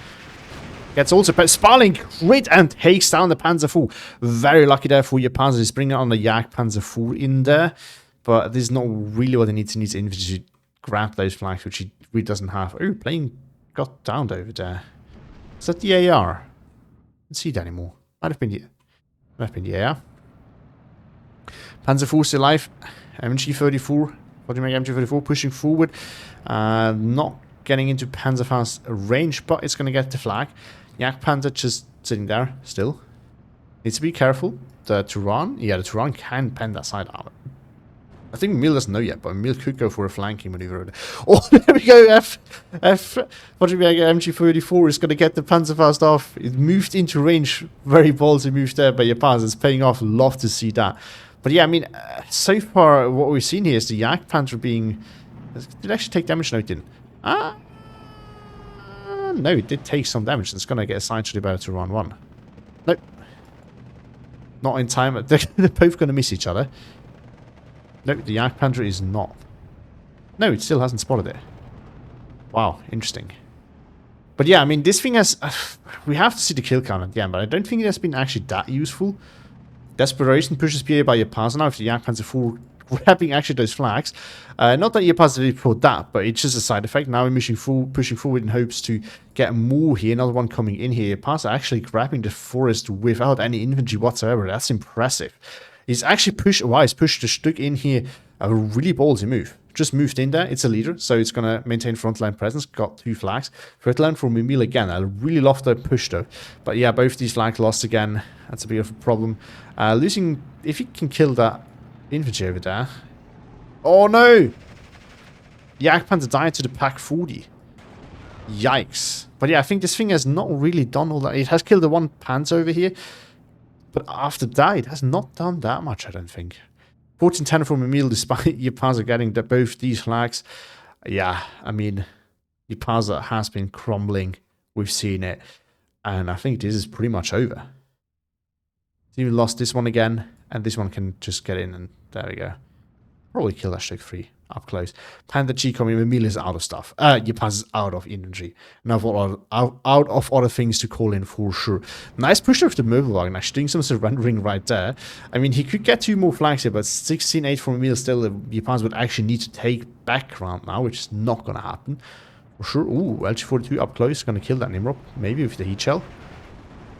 Gets also Sparling crit and takes down the Panzer IV. Very lucky there for Jaapaasa. He's bringing on the Jagdpanzer IV in there. But this is not really what he needs. He needs infantry to grab those flags, which he really doesn't have. Oh, plane got downed over there. Is that the AR? I don't see that anymore. Might have been the AR. Panzer IV still alive. MG34. What do you make MG34 pushing forward? Not getting into Panzerfaust's range, but it's going to get the flag. Jagdpanzer just sitting there still. Needs to be careful. The Turan, yeah, the Turan can pen that side armor. I think Mimile doesn't know yet, but Mimile could go for a flanking maneuver. Oh, there we go. What do you make MG34 is going to get the Panzerfaust off. It moved into range. Very ballsy move there by Jaapaasa. It's paying off. Love to see that. But yeah, I mean, so far what we've seen here is the Jagdpanzer being... Did it actually take damage? No, it didn't. No, it did take some damage. It's going to get a side shot about to run one. Nope. Not in time. They're both going to miss each other. Nope, the Jagdpanzer is not. No, it still hasn't spotted it. Wow, interesting. But yeah, I mean, this thing has... we have to see the kill count at the end, but I don't think it has been actually that useful. Desperation pushes PA by Jaapaasa now if the Jagdpanzer IV grabbing actually those flags. Not that Jaapaasa did for that, but it's just a side effect. Now we're pushing forward in hopes to get more here. Another one coming in here. Jaapaasa actually grabbing the forest without any infantry whatsoever. That's impressive. He's actually pushed... Wow, he's pushed the Stück in here. A really ballsy move. Just moved in there. It's a leader, so it's going to maintain frontline presence. Got 2 flags. Third line for Mimile again. I really love the push, though. But yeah, both these flags lost again. That's a bit of a problem. Losing... If he can kill that infantry over there... Oh no! Jagdpanzer died to the Pack 40. Yikes. But yeah, I think this thing has not really done all that. It has killed the one Panzer over here. But after that, it has not done that much, I don't think. 1410 from Mimile, despite Jaapaasa getting both these flags. Yeah, I mean, Jaapaasa has been crumbling. We've seen it. And I think this is pretty much over. Even lost this one again. And this one can just get in, and there we go. Probably kill that Stück 3 up close. Panther G coming, Mimile is out of stuff. Jaapaasa is out of infantry. Now out of other things to call in for sure. Nice push of the Möbelwagen, actually doing some surrendering right there. I mean, he could get 2 more flags here, but 16-8 for Mimile still. Jaapaasa would actually need to take background now, which is not going to happen. For sure. Ooh, LG-42 up close, going to kill that Nimrod. Maybe with the heat shell.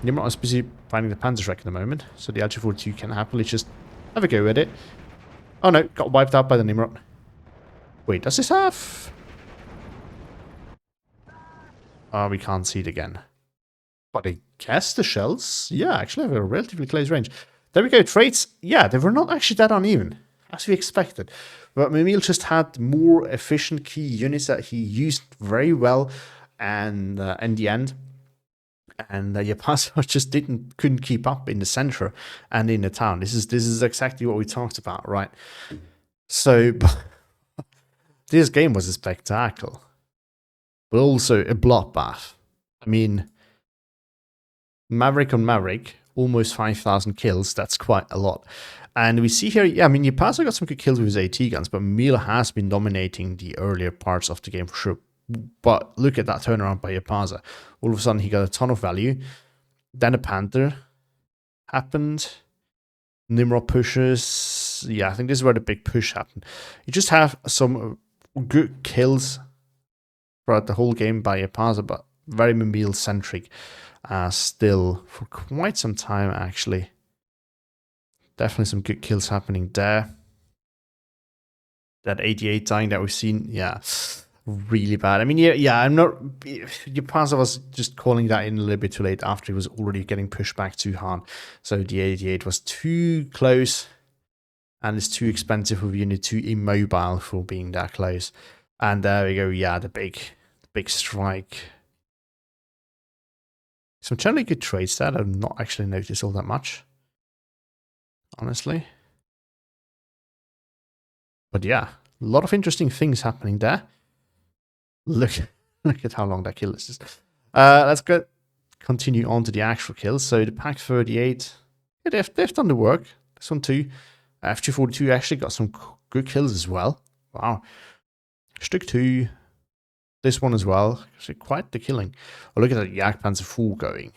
Nimrod is busy finding the Panzerschreck at the moment, so the LG-42 can happily just have a go at it. Oh no, got wiped out by the Nimrod. Wait, does this have... Oh, we can't see it again. But I guess the shells, yeah, actually have a relatively close range. There we go, traits, yeah, they were not actually that uneven, as we expected. But Mimile just had more efficient key units that he used very well, and in the end... And Jaapaasa just couldn't keep up in the center and in the town. This is exactly what we talked about, right? So this game was a spectacle, but also a bloodbath. I mean, Maverick on Maverick, almost 5,000 kills. That's quite a lot. And we see here, yeah, I mean, Jaapaasa got some good kills with his AT guns, but Mimile has been dominating the earlier parts of the game for sure. But look at that turnaround by Jaapaasa. All of a sudden, he got a ton of value. Then a Panther happened. Nimrod pushes. Yeah, I think this is where the big push happened. You just have some good kills throughout the whole game by Jaapaasa, but very Mimile-centric still for quite some time, actually. Definitely some good kills happening there. That 88 dying that we've seen, yeah. Really bad. I mean, yeah, I'm not... Jaapaasa was just calling that in a little bit too late after he was already getting pushed back too hard. So the 88 was too close, and it's too expensive of a unit, too immobile for being that close. And there we go, yeah, the big strike. Some generally good traits that I've not actually noticed all that much, honestly. But yeah, a lot of interesting things happening there. Look at how long that kill is. Let's continue on to the actual kills. So the Pack 38, yeah, they've done the work. This one too. FG42 actually got some good kills as well. Wow. Stück 2. This one as well. Actually quite the killing. Oh, look at that Jagdpanzer 4 going.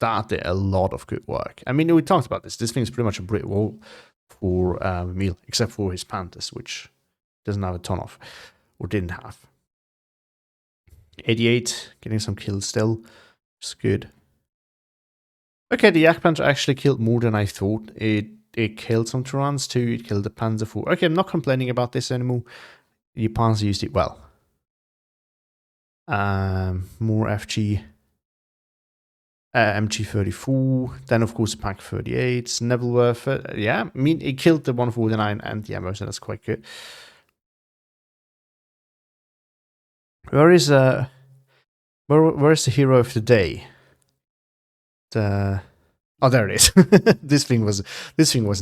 That did a lot of good work. I mean, we talked about this. This thing's pretty much a brick wall for Mimile, except for his Panthers, which doesn't have a ton of, or didn't have. 88, getting some kills still. It's good. Okay, the Jagdpanzer actually killed more than I thought. It killed some Turans too. It killed the Panzer 4. Okay, I'm not complaining about this anymore. The Panzer used it well. More FG. MG34. Then, of course, Pack 38. Nebelwerfer. Yeah, I mean, it killed the 149 and the ammo, so that's quite good. Where is the hero of the day? Oh, there it is. This thing was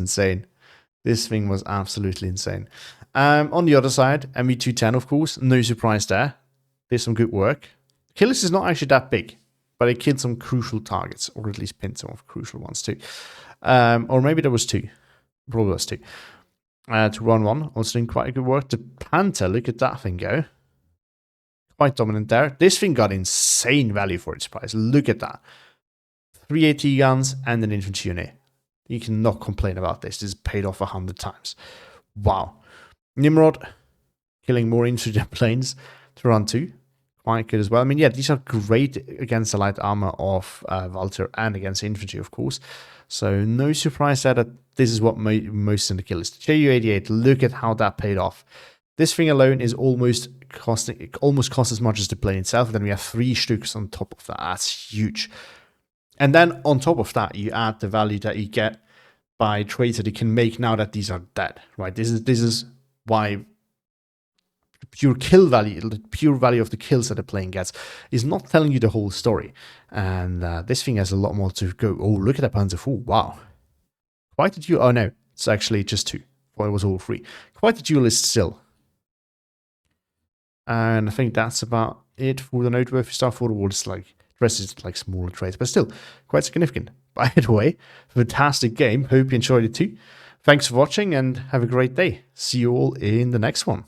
insane. This thing was absolutely insane. On the other side, ME210, of course, no surprise there. Did some good work. Killis is not actually that big, but it killed some crucial targets, or at least pinned some of crucial ones too. Or maybe there was 2. Probably was 2. To run 1, also doing quite good work. The Panther, look at that thing go. Quite dominant there. This thing got insane value for its price. Look at that. 3 AT guns and an infantry unit. You cannot complain about this. This is paid off 100 times. Wow. Nimrod, killing more infantry planes to run 2. Quite good as well. I mean, yeah, these are great against the light armor of Walther and against infantry, of course. So no surprise that this is what most in the kill is. The JU-88, look at how that paid off. This thing alone is almost cost as much as the plane itself. Then we have 3 Stücks on top of that. That's huge. And then on top of that, you add the value that you get by trades that you can make now that these are dead, right? This is why pure kill value, the pure value of the kills that the playing gets, is not telling you the whole story. And this thing has a lot more to go. Oh, look at that Panzer IV. Wow. Quite a duel. Oh, no. It's actually just 2. Well, it was all 3. Quite a duelist still. And I think that's about it for the noteworthy stuff. For the world, it's like, the rest is like smaller trades, but still quite significant. By the way, fantastic game. Hope you enjoyed it too. Thanks for watching and have a great day. See you all in the next one.